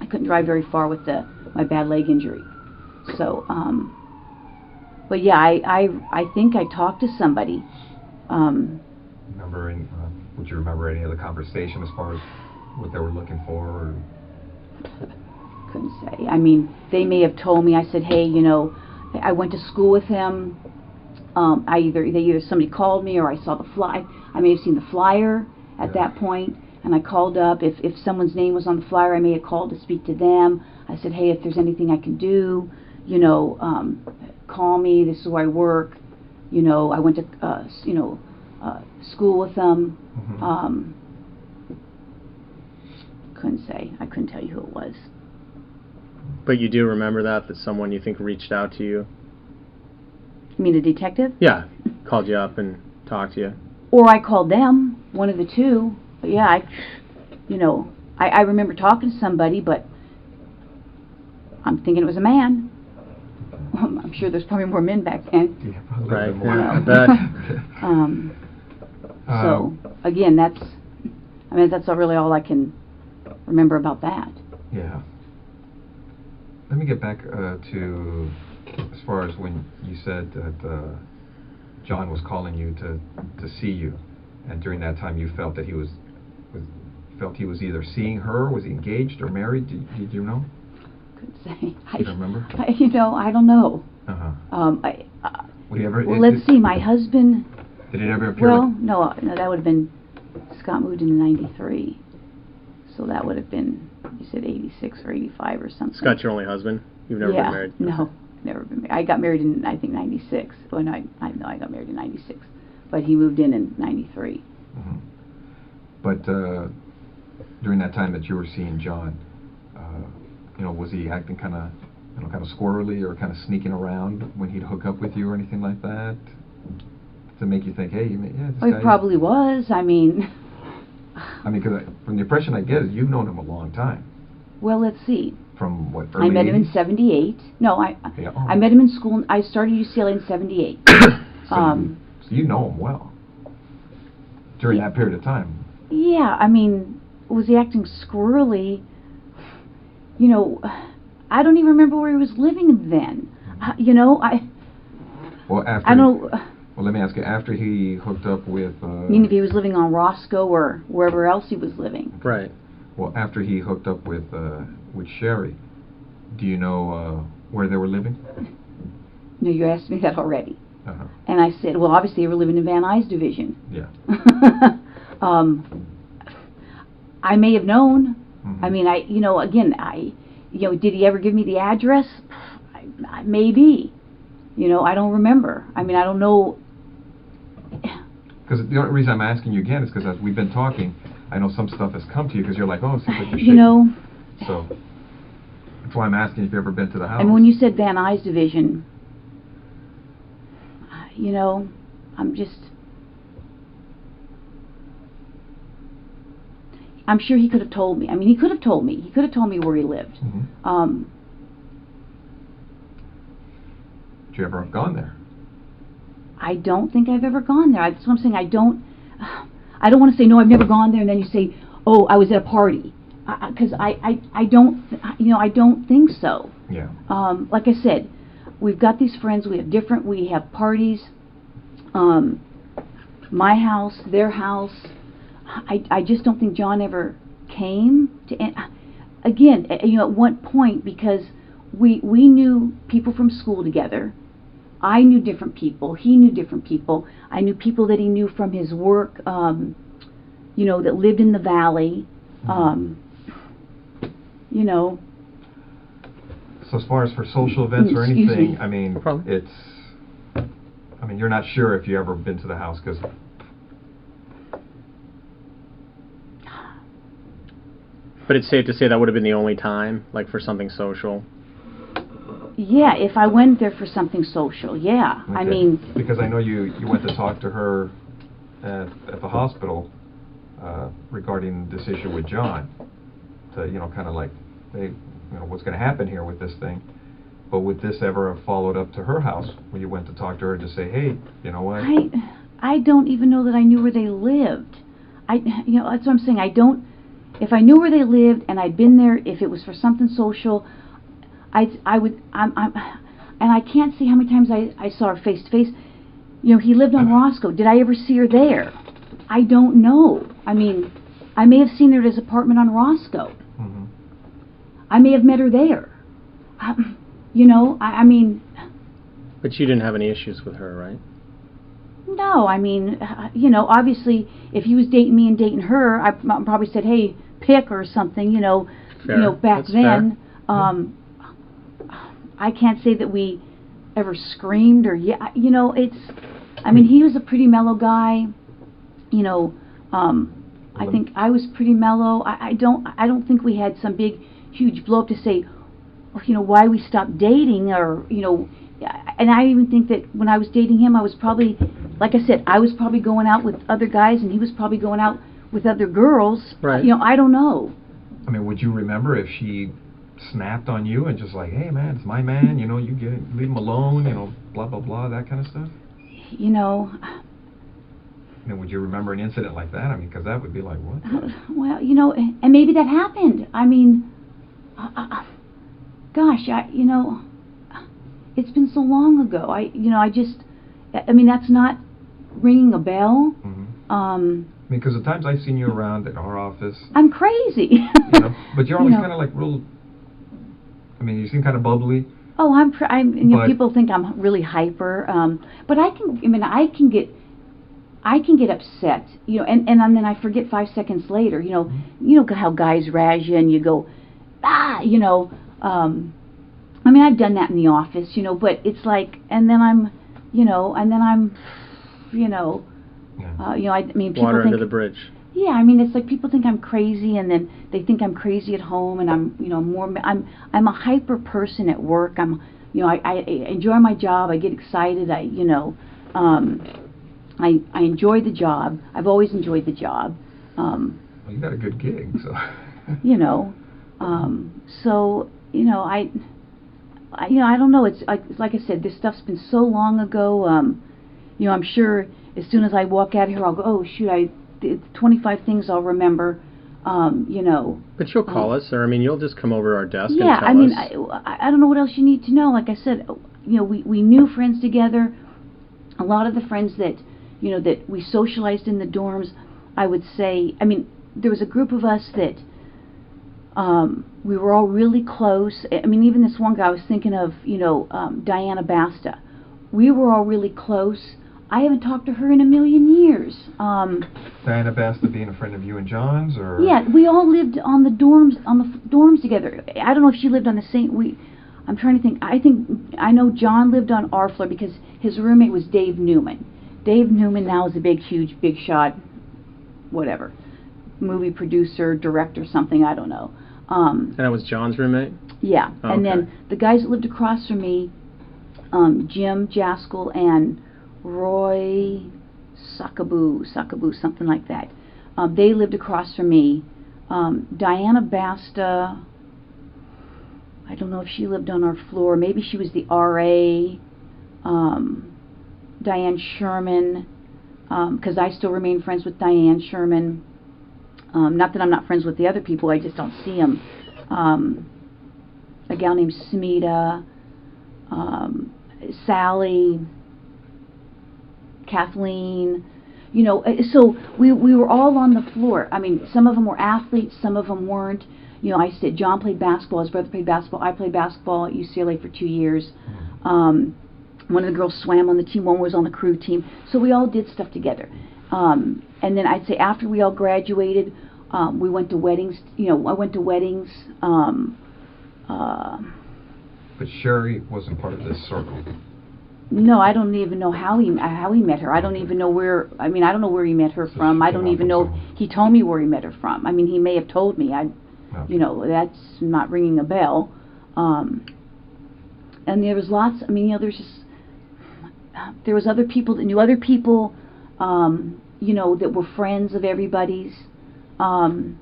I couldn't drive very far with my bad leg injury. So, but yeah, I think I talked to somebody. Would you remember any of the conversation as far as what they were looking for? Or? Couldn't say. I mean, they may have told me. I said, hey, you know, I went to school with him. Either somebody called me or I saw the fly. I may have seen the flyer at that point, and I called up. If someone's name was on the flyer, I may have called to speak to them. I said, hey, if there's anything I can do, you know, call me. This is where I work. You know, I went to school with them. Couldn't say. I couldn't tell you who it was. But you do remember that someone you think reached out to you? You mean a detective? Yeah, called you up and talked to you. Or I called them, one of the two. But yeah, I remember talking to somebody, but I'm thinking it was a man. I'm sure there's probably more men back then. Yeah, probably right. more. Yeah, I bet. So again, that's really all I can remember about that. Yeah. Let me get back to as far as when you said that John was calling you to see you, and during that time you felt that he was either seeing her, was he engaged or married? Did you know? Couldn't say. You don't remember? I don't know. Well, let's see. My husband. Did it ever appear? Well, no, that would have been Scott moved in '93, so that would have been, you said 86 or 85 or something. Scott's your only husband? You've never been married? No, never been married. I got married in, I think, 96. Well, no, I got married in 96, but he moved in 93. But during that time that you were seeing John, was he acting kind of squirrely or kind of sneaking around when he'd hook up with you or anything like that, to make you think, hey, this guy... He probably was. I mean, because from the impression I get is you've known him a long time. Well, let's see. From what, early I met him in 80s? '78. No, I met him in school. I started UCLA in '78. So you know him well during that period of time. Yeah, I mean, was he acting squirrely? I don't even remember where he was living then. Well, after... I don't... Well, let me ask you, after he hooked up with... I mean, if he was living on Roscoe or wherever else he was living. Right. Well, after he hooked up with Sherry, do you know where they were living? No, you asked me that already. And I said, well, obviously they were living in Van Nuys Division. Yeah. I may have known. I mean, did he ever give me the address? Maybe. I don't remember. I mean, I don't know. Because the only reason I'm asking you again is because as we've been talking, I know some stuff has come to you because you're like, oh, it seems like you're So that's why I'm asking if you've ever been to the house. And when you said Van Nuys Division, I'm sure he could have told me. I mean, he could have told me. He could have told me where he lived. Did you ever have gone there? I don't think I've ever gone there. That's what I'm saying. I don't want to say, no, I've never gone there, and then you say, oh, I was at a party. Because I don't think so. Yeah. Like I said, we've got these friends. We have parties. My house, their house. I just don't think John ever came to. Again, at one point, because we knew people from school together. I knew different people. He knew different people. I knew people that he knew from his work. That lived in the valley. So as far as for social events or Excuse anything, me. I mean, No problem. you're not sure if you ever been to the house because But it's safe to say that would have been the only time, like for something social. Yeah, if I went there for something social, yeah. Okay. I mean... Because I know you went to talk to her at the hospital regarding this issue with John, to, you know, kind of like, hey, you know, what's going to happen here with this thing? But would this ever have followed up to her house when you went to talk to her to say, hey, you know what? I don't even know that I knew where they lived. You know, that's what I'm saying. I don't... If I knew where they lived and I'd been there, if it was for something social, I would... and I can't see how many times I saw her face to face. You know, he lived on Roscoe. Did I ever see her there? I don't know. I mean, I may have seen her at his apartment on Roscoe. Mm-hmm. I may have met her there. You know, I mean... But you didn't have any issues with her, right? No, I mean, you know, obviously, if he was dating me and dating her, I probably said, hey, pick or something, you know. Fair. You know, back That's then. fair. I can't say that we ever screamed or, you know, it's... I mean, he was a pretty mellow guy, you know. I think I was pretty mellow. I don't think we had some big, huge blow up to say, you know, why we stopped dating or, you know. And I even think that when I was dating him, I was probably, like I said, I was probably going out with other guys and he was probably going out with other girls. Right. You know, I don't know. I mean, would you remember if she snapped on you and just like, hey, man, it's my man, you know, you leave him alone, you know, blah, blah, blah, that kind of stuff? You know... I mean, would you remember an incident like that? I mean, because that would be like, what? Well, you know, and maybe that happened. I mean, gosh, you know, it's been so long ago. I mean, that's not ringing a bell. Mm-hmm. I mean, because the times I've seen you around at our office... I'm crazy. You know, but you're always You know. kind of like real... I mean, you seem kind of bubbly. Oh, you know, people think I'm really hyper. But I can get upset, you know, and then I forget 5 seconds later, you know. Mm-hmm. You know how guys razz you and you go, you know. I mean, I've done that in the office, you know, but it's like, and then I'm, you know, Yeah. you know, I mean, people Water think, under the bridge. Yeah, I mean, it's like people think I'm crazy, and then they think I'm crazy at home, and I'm, you know, I'm a hyper person at work. I'm, you know, I enjoy my job. I get excited. I enjoy the job. I've always enjoyed the job. Well, you got a good gig, so... You know, so, you know, I don't know. It's like I said, this stuff's been so long ago. You know, I'm sure as soon as I walk out here, I'll go, oh shoot, I did 25 things I'll remember. You know. But you'll call us, or I mean, you'll just come over to our desk and yeah, tell I mean, us. I don't know what else you need to know. Like I said, you know, we knew friends together. A lot of the friends that, you know, that we socialized in the dorms, I would say, I mean, there was a group of us that we were all really close. I mean, even this one guy I was thinking of, you know, Diana Basta. We were all really close. I haven't talked to her in a million years. Diana Basta being a friend of you and John's, or? Yeah, we all lived on the dorms together. I don't know if she lived on the same. I'm trying to think. I know John lived on our floor because his roommate was Dave Newman. Dave Newman now is a huge, big shot, whatever, movie producer, director, something. I don't know. And that was John's roommate? Yeah, Oh, and okay. then the guys that lived across from me, Jim Jaskell and Roy Sakaboo, something like that. They lived across from me. Diana Basta, I don't know if she lived on our floor. Maybe she was the RA. Diane Sherman, because I still remain friends with Diane Sherman. Not that I'm not friends with the other people, I just don't see them. A gal named Smita, Sally, Kathleen, you know, so we were all on the floor. I mean, some of them were athletes, some of them weren't. You know, I said John played basketball, his brother played basketball, I played basketball at UCLA for 2 years. One of the girls swam on the team, one was on the crew team. So we all did stuff together. And then I'd say after we all graduated, we went to weddings. You know, I went to weddings. But Sherry wasn't part of this circle. No, I don't even know how he met her. I don't even know where. I mean, I don't know where he met her So from. she I came don't out even from know. somewhere. He told me where he met her from. I mean, he may have told me. You know, that's not ringing a bell. And there was lots, I mean, you know, there was other people that knew other people, you know, that were friends of everybody's, you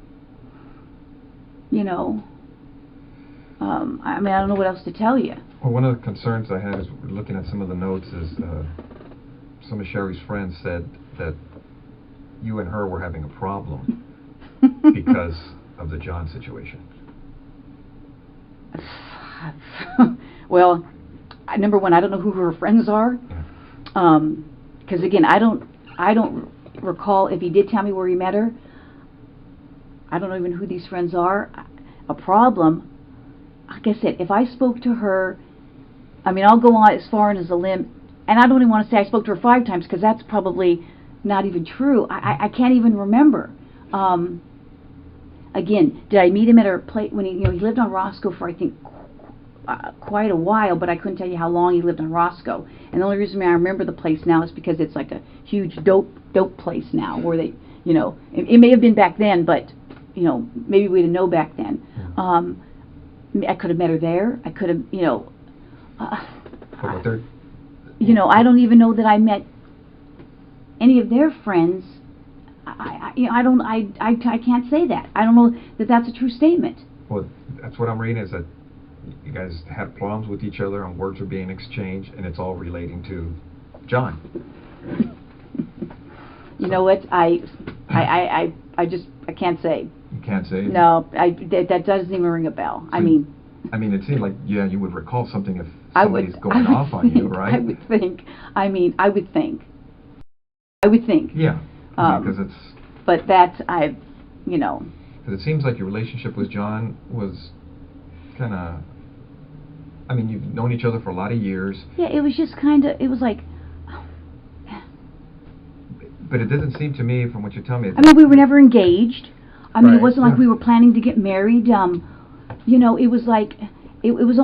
know, I mean, I don't know what else to tell you. Well, one of the concerns I had is looking at some of the notes is some of Sherry's friends said that you and her were having a problem because of the John situation. Well, number one, I don't know who her friends are, because again, I don't recall if he did tell me where he met her. I don't know even who these friends are. A problem. Like I said, if I spoke to her, I mean, I'll go on as far as a limb, and I don't even want to say I spoke to her 5 times, because that's probably not even true. I can't even remember. Again, did I meet him at her place when he lived on Roscoe for, I think, quite a while, but I couldn't tell you how long he lived on Roscoe. And the only reason I remember the place now is because it's like a huge dope place now, where they, you know, it may have been back then, but, you know, maybe we didn't know back then. I could have met her there. I could have, you know, you know, I don't even know that I met any of their friends. You know, I can't say that. I don't know that that's a true statement. Well, that's what I'm reading, is that you guys had problems with each other and words were being exchanged, and it's all relating to John. You know what? I can't say. You can't say? No, that doesn't even ring a bell. So, I mean, it seemed like, yeah, you would recall something if somebody's going off on you, right? I would think. I mean, I would think. Yeah, because it's... But that's, you know... Because it seems like your relationship with John was kind of... I mean, you've known each other for a lot of years. Yeah, it was just kind of... It was like... But it doesn't seem to me, from what you tell me... I mean, we were never engaged. I mean, right, it wasn't like we were planning to get married. You know, it was like... It was...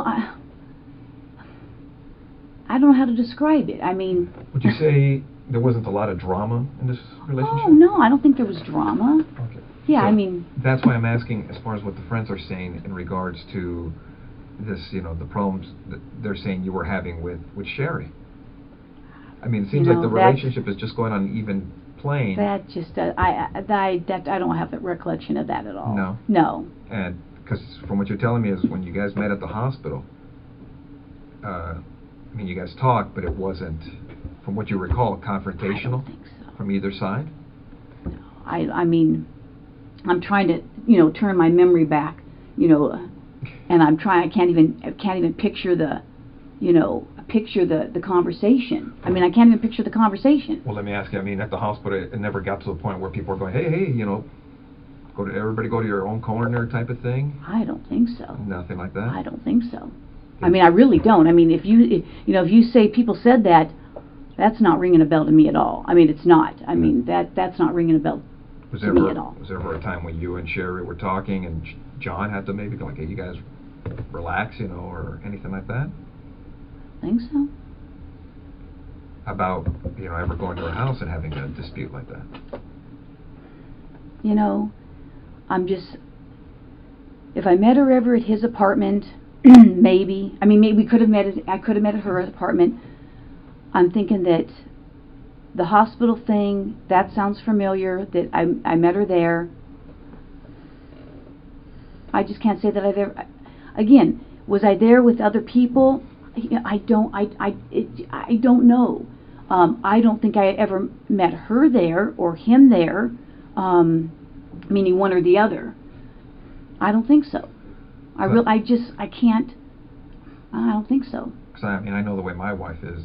I don't know how to describe it. I mean... Would you say there wasn't a lot of drama in this relationship? Oh, no, I don't think there was drama. Okay. Yeah, so I mean... That's why I'm asking, as far as what the friends are saying in regards to this, you know, the problems that they're saying you were having with Sherry. I mean, it seems like the relationship is just going on an even plane. That just... I don't have a recollection of that at all. No? No. And, because from what you're telling me is when you guys met at the hospital, I mean, you guys talked, but it wasn't, from what you recall, confrontational? I don't think so. From either side? No. I mean, I'm trying to, you know, turn my memory back, you know, and I'm trying, I can't even picture the, you know, the conversation. I mean, I can't even picture the conversation. Well, let me ask you, I mean, at the hospital, it never got to the point where people are going, hey, you know, everybody go to your own corner type of thing? I don't think so. Nothing like that? I don't think so. I mean, I really don't. I mean, if you say people said that, that's not ringing a bell to me at all. I mean, it's not. I mean, that's not ringing a bell to me at all. Was there ever a time when you and Sherry were talking and John had to maybe go like, hey, you guys relax, you know, or anything like that? I think so. About, you know, ever going to her house and having a dispute like that? You know, I'm just... If I met her ever at his apartment... maybe. I mean, maybe I could have met at her apartment. I'm thinking that the hospital thing, that sounds familiar, that I met her there. I just can't say that I've ever... Again, was I there with other people? I don't know. I don't think I ever met her there or him there, meaning one or the other. I don't think so. I can't. I don't think so. Because I mean, I know the way my wife is.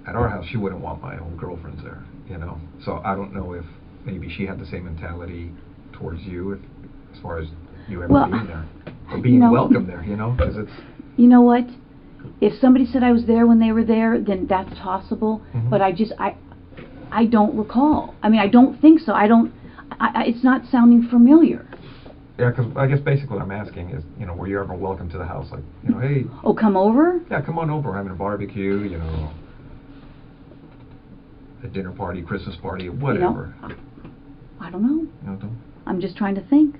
At our house, she wouldn't want my own girlfriends there, you know. So I don't know if maybe she had the same mentality towards you, as far as you ever being there, or being welcome there, you know. Because it's. You know what? If somebody said I was there when they were there, then that's possible. Mm-hmm. But I don't recall. I mean, I don't think so. It's not sounding familiar. Yeah, because I guess basically what I'm asking is, you know, were you ever welcome to the house? Like, you know, hey... Oh, come over? Yeah, come on over. We're having a barbecue, you know, a dinner party, Christmas party, whatever. You know, I don't know. You know, I'm just trying to think.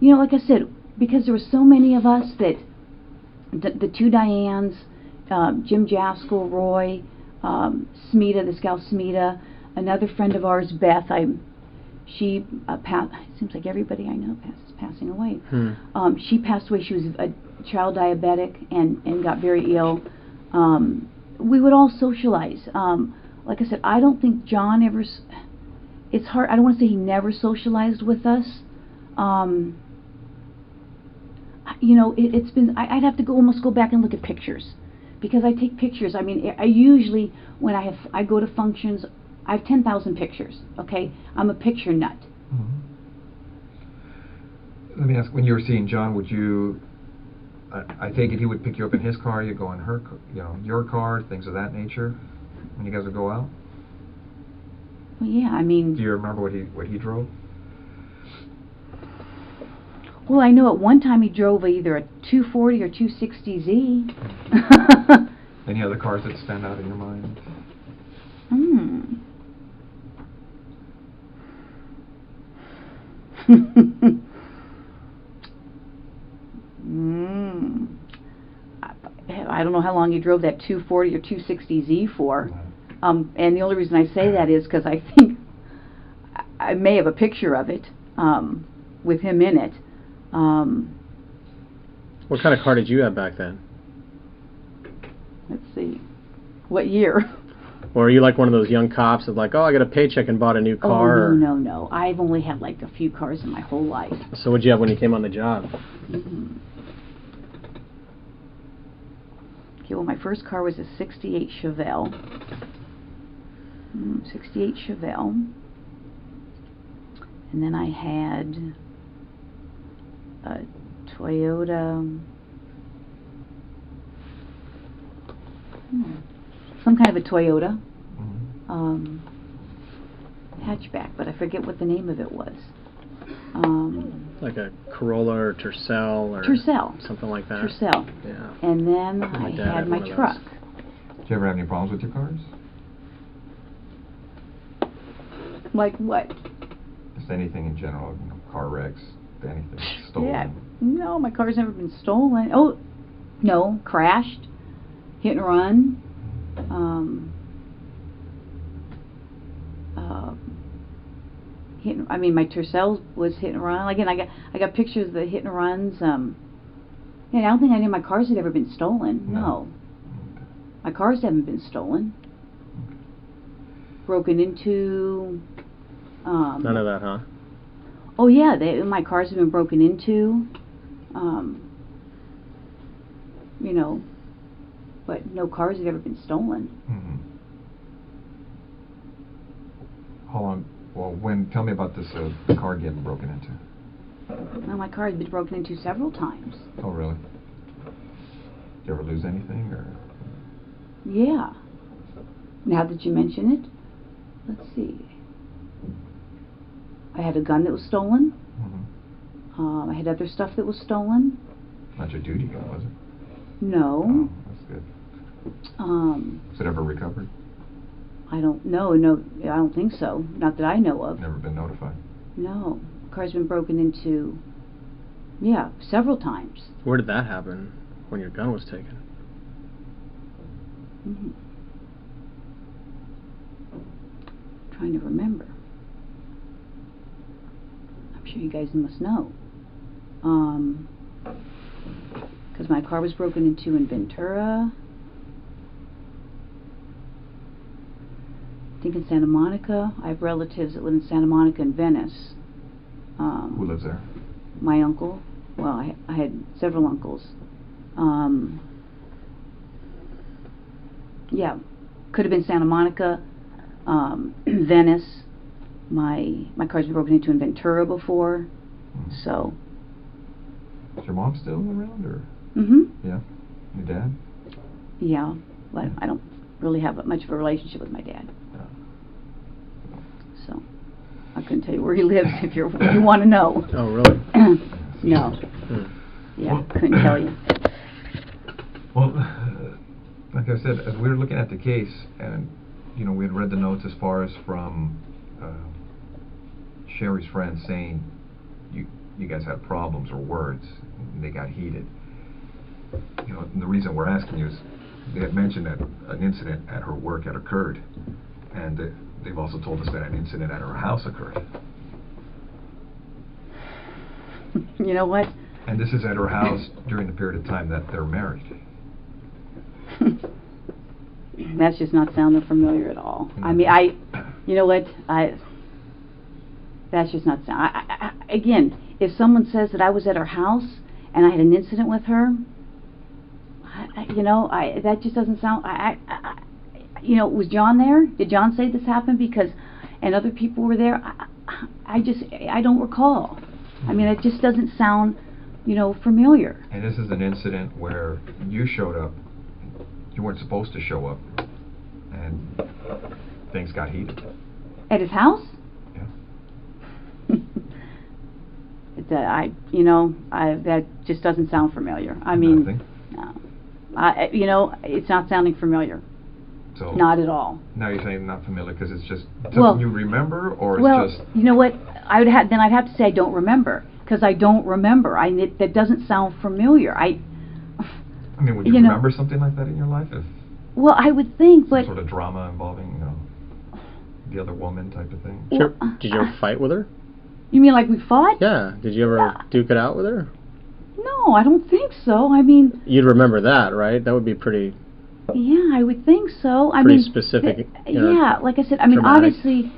You know, like I said, because there were so many of us that the two Dianes, Jim Jaskell, Roy, Smita, this gal Smita, another friend of ours, Beth. She passed. It seems like everybody I know is passing away. She passed away. She was a child diabetic and got very ill. We would all socialize. Like I said, I don't think John ever. It's hard. I don't want to say he never socialized with us. You know, it's been. I'd have to almost go back and look at pictures, because I take pictures. I mean, I usually when I go to functions, I have 10,000 pictures. Okay, I'm a picture nut. Let me ask: when you were seeing John, would you? I take it he would pick you up in his car. You go in her, your car, things of that nature. When you guys would go out. Well, yeah, I mean. Do you remember what he drove? Well, I know at one time he drove either a 240 or 260Z. Any other cars that stand out in your mind? I don't know how long he drove that 240 or 260Z for. And the only reason I say that is because I think I may have a picture of it with him in it. What kind of car did you have back then? Let's see. What year? Or are you like one of those young cops of like, oh, I got a paycheck and bought a new car? Oh, no. I've only had like a few cars in my whole life. So what'd you have when you came on the job? Okay, well, my first car was a 68 Chevelle. 68 Chevelle. And then I had a Toyota, some kind of a Toyota hatchback, but I forget what the name of it was. Like a Corolla or Tercel or something like that. Tercel. Yeah. And then I had my truck. Did you ever have any problems with your cars? Like what? Just anything in general, car wrecks, anything stolen. Yeah. No, my car's never been stolen. Oh, no, crashed, hit and run. I mean, my Tercel was hit and run. Again, I got pictures of the hit and runs. Yeah, I don't think any of my cars had ever been stolen. No. Okay. My cars haven't been stolen. Okay. Broken into. None of that, huh? Oh yeah, my cars have been broken into. You know, but no cars have ever been stolen. How long? Well, tell me about this car getting broken into. Well, my car has been broken into several times. Oh, really? Did you ever lose anything, or? Yeah. Now that you mention it, let's see. I had a gun that was stolen. I had other stuff that was stolen. Not your duty gun, was it? No. Oh, that's good. Was it ever recovered? I don't know. No, I don't think so. Not that I know of. Never been notified? No. Car's been broken into, yeah, several times. Where did that happen when your gun was taken? Trying to remember. I'm sure you guys must know. Because my car was broken into in Ventura. I think in Santa Monica. I have relatives that live in Santa Monica and Venice. Who lives there? My uncle. Well, I had several uncles. Yeah, could have been Santa Monica, Venice. My car's been broken into in Ventura before. So. Is your mom still around, or? Yeah. Your dad? Yeah, but I don't really have much of a relationship with my dad. So I couldn't tell you where he lives if you want to know. Oh, really? No. Yeah, well, couldn't tell you. Well, like I said, as we were looking at the case, and we had read the notes as far as from Sherry's friend saying you guys had problems or words, and they got heated. You know, and the reason we're asking you is they had mentioned that an incident at her work had occurred, and they've also told us that an incident at her house occurred. You know what? And this is at her house during the period of time that they're married. That's just not sounding familiar at all. No. I mean, you know what? That's just not sound. Again, if someone says that I was at her house and I had an incident with her, you know, that just doesn't sound. You know, was John there? Did John say this happened? Because, and other people were there. I don't recall. I mean, it just doesn't sound, you know, familiar. And this is an incident where you showed up. You weren't supposed to show up, and things got heated. At his house? Yeah. You know, that just doesn't sound familiar. I mean, Nothing. no. You know, it's not sounding familiar. So Not at all. now you're saying not familiar because it's just something you remember, or it's just. You know what? I'd have to say I don't remember, because I don't remember. That doesn't sound familiar. I mean, would you remember something like that in your life? If well, I would think, but some sort of drama involving, you know, the other woman type of thing. Sure. Did you ever fight with her? You mean like we fought? Yeah. Did you ever duke it out with her? No, I don't think so. I mean, You'd remember that, right? That would be pretty. yeah, I would think so. I Pretty mean, specific, yeah, like I said, I mean, dramatic. obviously,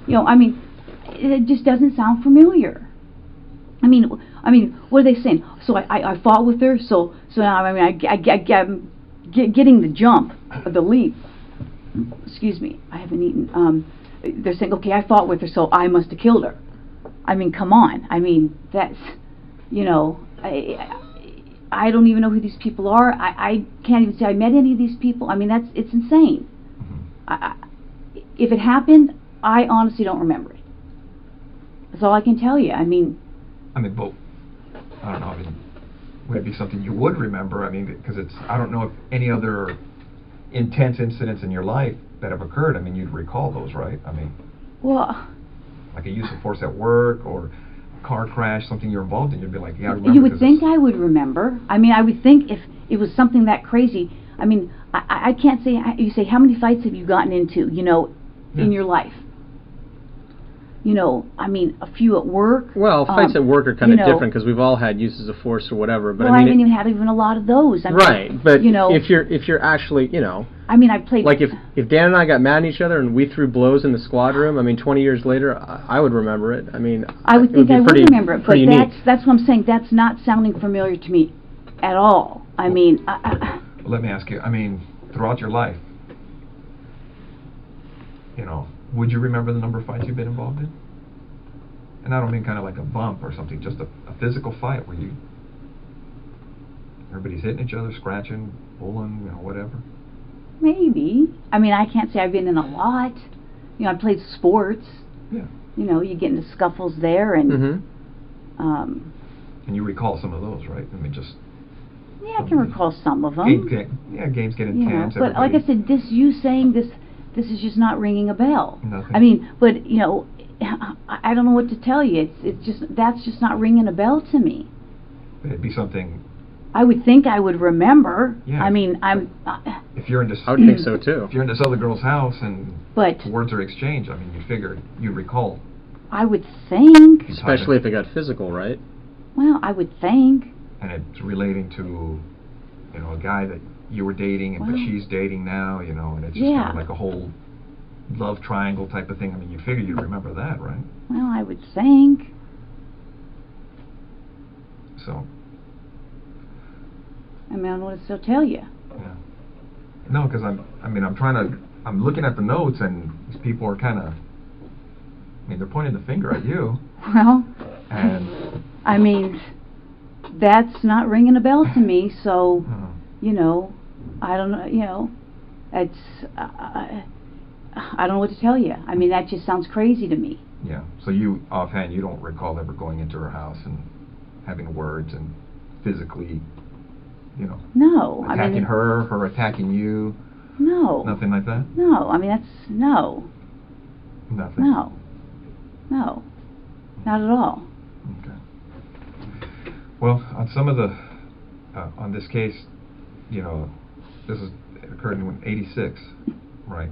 you know, I mean, it just doesn't sound familiar. I mean, what are they saying? So I fought with her. So now I mean, I'm getting the jump, the leap. Excuse me, I haven't eaten. They're saying, okay, I fought with her, so I must have killed her. I mean, come on. I mean, that's, you know, I don't even know who these people are. I can't even say I met any of these people. I mean, it's insane. If it happened, I honestly don't remember it. That's all I can tell you. I mean, but I don't know. I mean, would it be something you would remember? I mean, because I don't know if any other intense incidents in your life that have occurred. I mean, you'd recall those, right? I mean, well, like a use of force at work or a car crash, something you're involved in. You'd be like, yeah, I remember. You would think I would remember. I mean, I would think if it was something that crazy. I mean, I can't say. You say, how many fights have you gotten into? You know, in your life. You know, I mean, a few at work. Well, fights at work are kind of you know, different because we've all had uses of force or whatever. But well, I mean, haven't even had even a lot of those. I mean, right, but you know, if you're actually, you know, I mean, I played. like if Dan and I got mad at each other and we threw blows in the squad room, I mean, 20 years later, I would remember it. I mean, I would think I would remember it, but unique. that's what I'm saying. That's not sounding familiar to me at all. I mean, let me ask you. I mean, throughout your life, you know, would you remember the number of fights you've been involved in? And I don't mean kind of like a bump or something, just a physical fight where everybody's hitting each other, scratching, pulling, you know, whatever. maybe. I mean, I can't say I've been in a lot. You know, I played sports. Yeah. You know, you get into scuffles there, and and you recall some of those, right? I mean, just. Yeah, I can recall some of them. Games get You know, intense. but like I said, you saying this is just not ringing a bell. Nothing. I mean, but you know, I don't know what to tell you. It's just that's just not ringing a bell to me. It'd be something. I would think I would remember. Yeah. I mean, If you're in this, I would think so too. If you're in this other girl's house and but words are exchanged, I mean, you figure you recall. I would think. Especially if it got physical, right? Well, I would think. And it's relating to, you know, a guy that you were dating, and but she's dating now, you know, and it's just kind of like a whole love triangle type of thing. I mean, you figure you'd remember that, right? Well, I would think. So. I mean, I don't know what to still tell you. Yeah. No, because I'm looking at the notes, and these people are kind of, I mean, they're pointing the finger at you. Well, and I mean, that's not ringing a bell to me, so, you know, I don't know, you know, it's, I don't know what to tell you. I mean, that just sounds crazy to me. Yeah, so you, offhand, you don't recall ever going into her house and having words and physically, you know, no, attacking her attacking you? No. Nothing like that? No, I mean, that's, no. Nothing? No. No. Not at all. Okay. Well, on some of the, on this case, you know, it occurred in '86, right?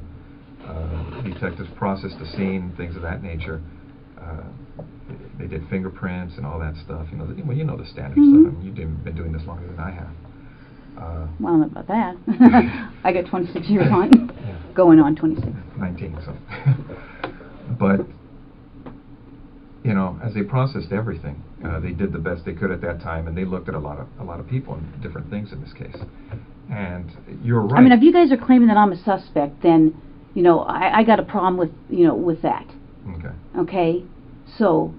Detectives processed the scene, things of that nature. They did fingerprints and all that stuff. You know, well, you know the standard stuff. I mean, you've been doing this longer than I have. Well, I don't know about that. I got 26 years on, Yeah. going on 26. 19, so. But, you know, as they processed everything, they did the best they could at that time, and they looked at a lot of people and different things in this case. And you're right. I mean, if you guys are claiming that I'm a suspect, then, you know, I got a problem with, you know, with that. Okay. Okay? So,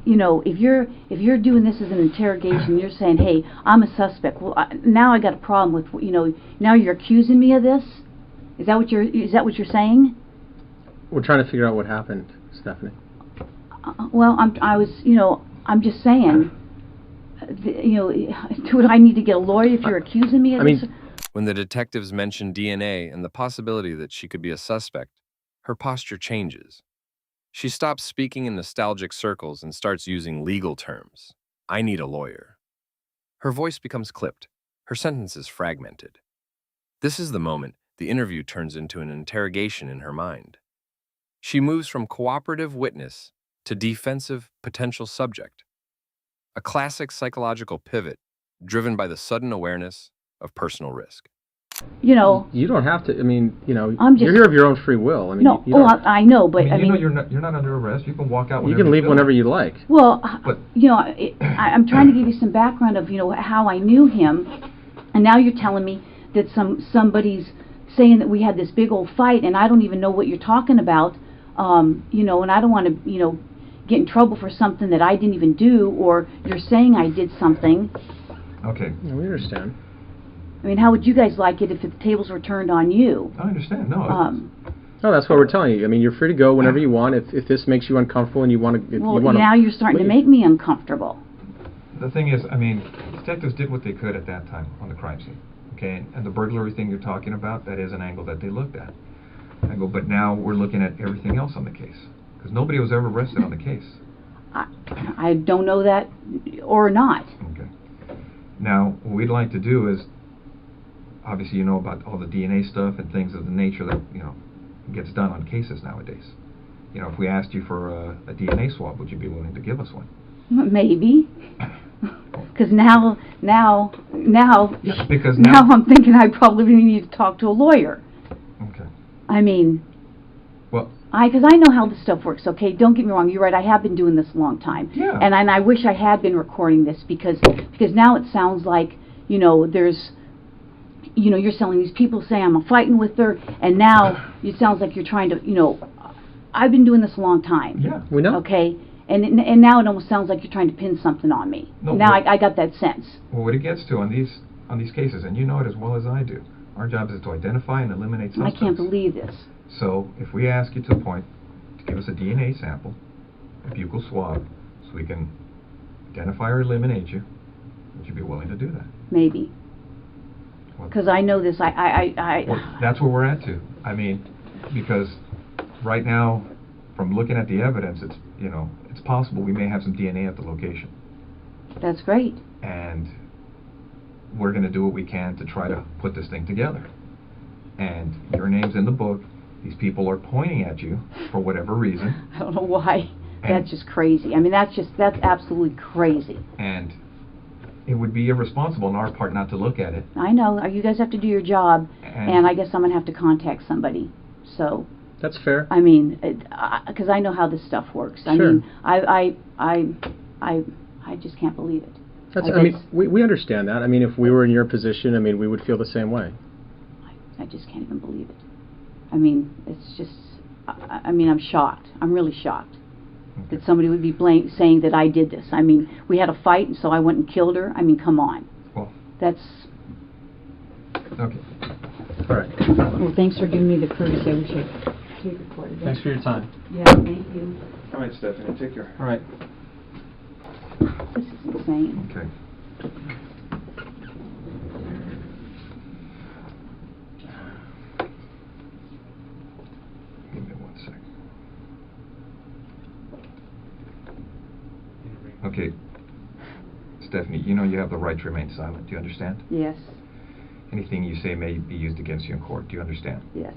you know, if you're doing this as an interrogation, you're saying, hey, I'm a suspect. Well, now I got a problem with, you know, now you're accusing me of this? Is that what you're saying? We're trying to figure out what happened, Stephanie. Well, I'm just saying, you know, do I need to get a lawyer if you're accusing me of this? When the detectives mentioned DNA and the possibility that she could be a suspect, her posture changes. She stops speaking in nostalgic circles and starts using legal terms. I need a lawyer. Her voice becomes clipped, her sentences fragmented. This is the moment the interview turns into an interrogation in her mind. She moves from cooperative witness to defensive potential subject, a classic psychological pivot driven by the sudden awareness of personal risk. You know, you don't have to. I mean, you know, you're here of your own free will. I mean, no, I know, but I mean, you know, you're not under arrest. You can walk out. You can leave whenever you like. Well, but you know, I'm trying to give you some background of, you know, how I knew him, and now you're telling me that somebody's saying that we had this big old fight, and I don't even know what you're talking about. You know, and I don't want to, you know, get in trouble for something that I didn't even do, or you're saying I did something. Okay. Yeah, we understand. I mean, how would you guys like it if the tables were turned on you? I understand. No. No, that's what we're telling you. I mean, you're free to go whenever you want. If this makes you uncomfortable and you want to, well, now you're starting to make me uncomfortable. The thing is, I mean, detectives did what they could at that time on the crime scene. Okay, and the burglary thing you're talking about, that is an angle that they looked at. I go, but now we're looking at everything else on the case, because nobody was ever arrested on the case. I don't know that or not. Okay. Now, what we'd like to do is, obviously you know about all the DNA stuff and things of the nature that, you know, gets done on cases nowadays. You know, if we asked you for a DNA swab, would you be willing to give us one? Maybe. Because now because now I'm thinking I probably need to talk to a lawyer. Okay. I mean, well, because I know how this stuff works. Okay, don't get me wrong. You're right. I have been doing this a long time. Yeah. And I wish I had been recording this because now it sounds like, you know, there's, you know, you're selling these people saying I'm fighting with her, and now it sounds like you're trying to, you know, I've been doing this a long time. Yeah, we know. Okay, and now it almost sounds like you're trying to pin something on me. No, now I got that sense. Well, what it gets to on these cases, and you know it as well as I do, our job is to identify and eliminate suspects. I can't believe this. So if we ask you to the point to give us a DNA sample, a buccal swab, so we can identify or eliminate you, would you be willing to do that? Maybe. Because I know this, well, that's where we're at too. I mean, because right now, from looking at the evidence, it's, you know, it's possible we may have some DNA at the location. That's great. And we're going to do what we can to try to put this thing together. And your name's in the book. These people are pointing at you for whatever reason. I don't know why. That's just crazy. I mean, that's absolutely crazy. And it would be irresponsible on our part not to look at it. I know. You guys have to do your job, and I guess I'm going to have to contact somebody. So that's fair. I mean, because I know how this stuff works. Sure. I mean, I just can't believe it. I mean, we understand that. I mean, if we were in your position, I mean, we would feel the same way. I just can't even believe it. I mean, it's just, I mean, I'm shocked. I'm really shocked that somebody would be saying that I did this. I mean, we had a fight, and so I went and killed her. I mean, come on. Well, that's... Okay. All right. Well, thanks for giving me the courtesy. I wish I could record it. Thanks for your time. Yeah, thank you. All right, Stephanie, take care. All right. This is insane. Okay. Give me 1 second. Stephanie, you know you have the right to remain silent. Do you understand? Yes. Anything you say may be used against you in court. Do you understand? Yes.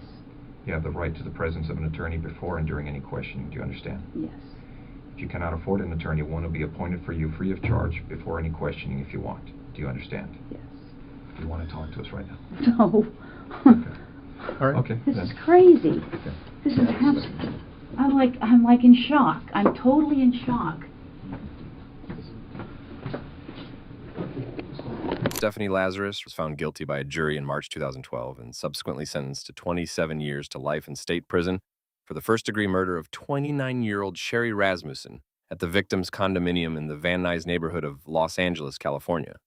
You have the right to the presence of an attorney before and during any questioning. Do you understand? Yes. If you cannot afford an attorney, one will be appointed for you free of charge before any questioning if you want. Do you understand? Yes. Do you want to talk to us right now? No. Okay. All right. Okay. This then. is crazy. Okay. This is I'm like in shock. I'm totally in shock. Stephanie Lazarus was found guilty by a jury in March 2012 and subsequently sentenced to 27 years to life in state prison for the first-degree murder of 29-year-old Sherry Rasmussen at the victim's condominium in the Van Nuys neighborhood of Los Angeles, California.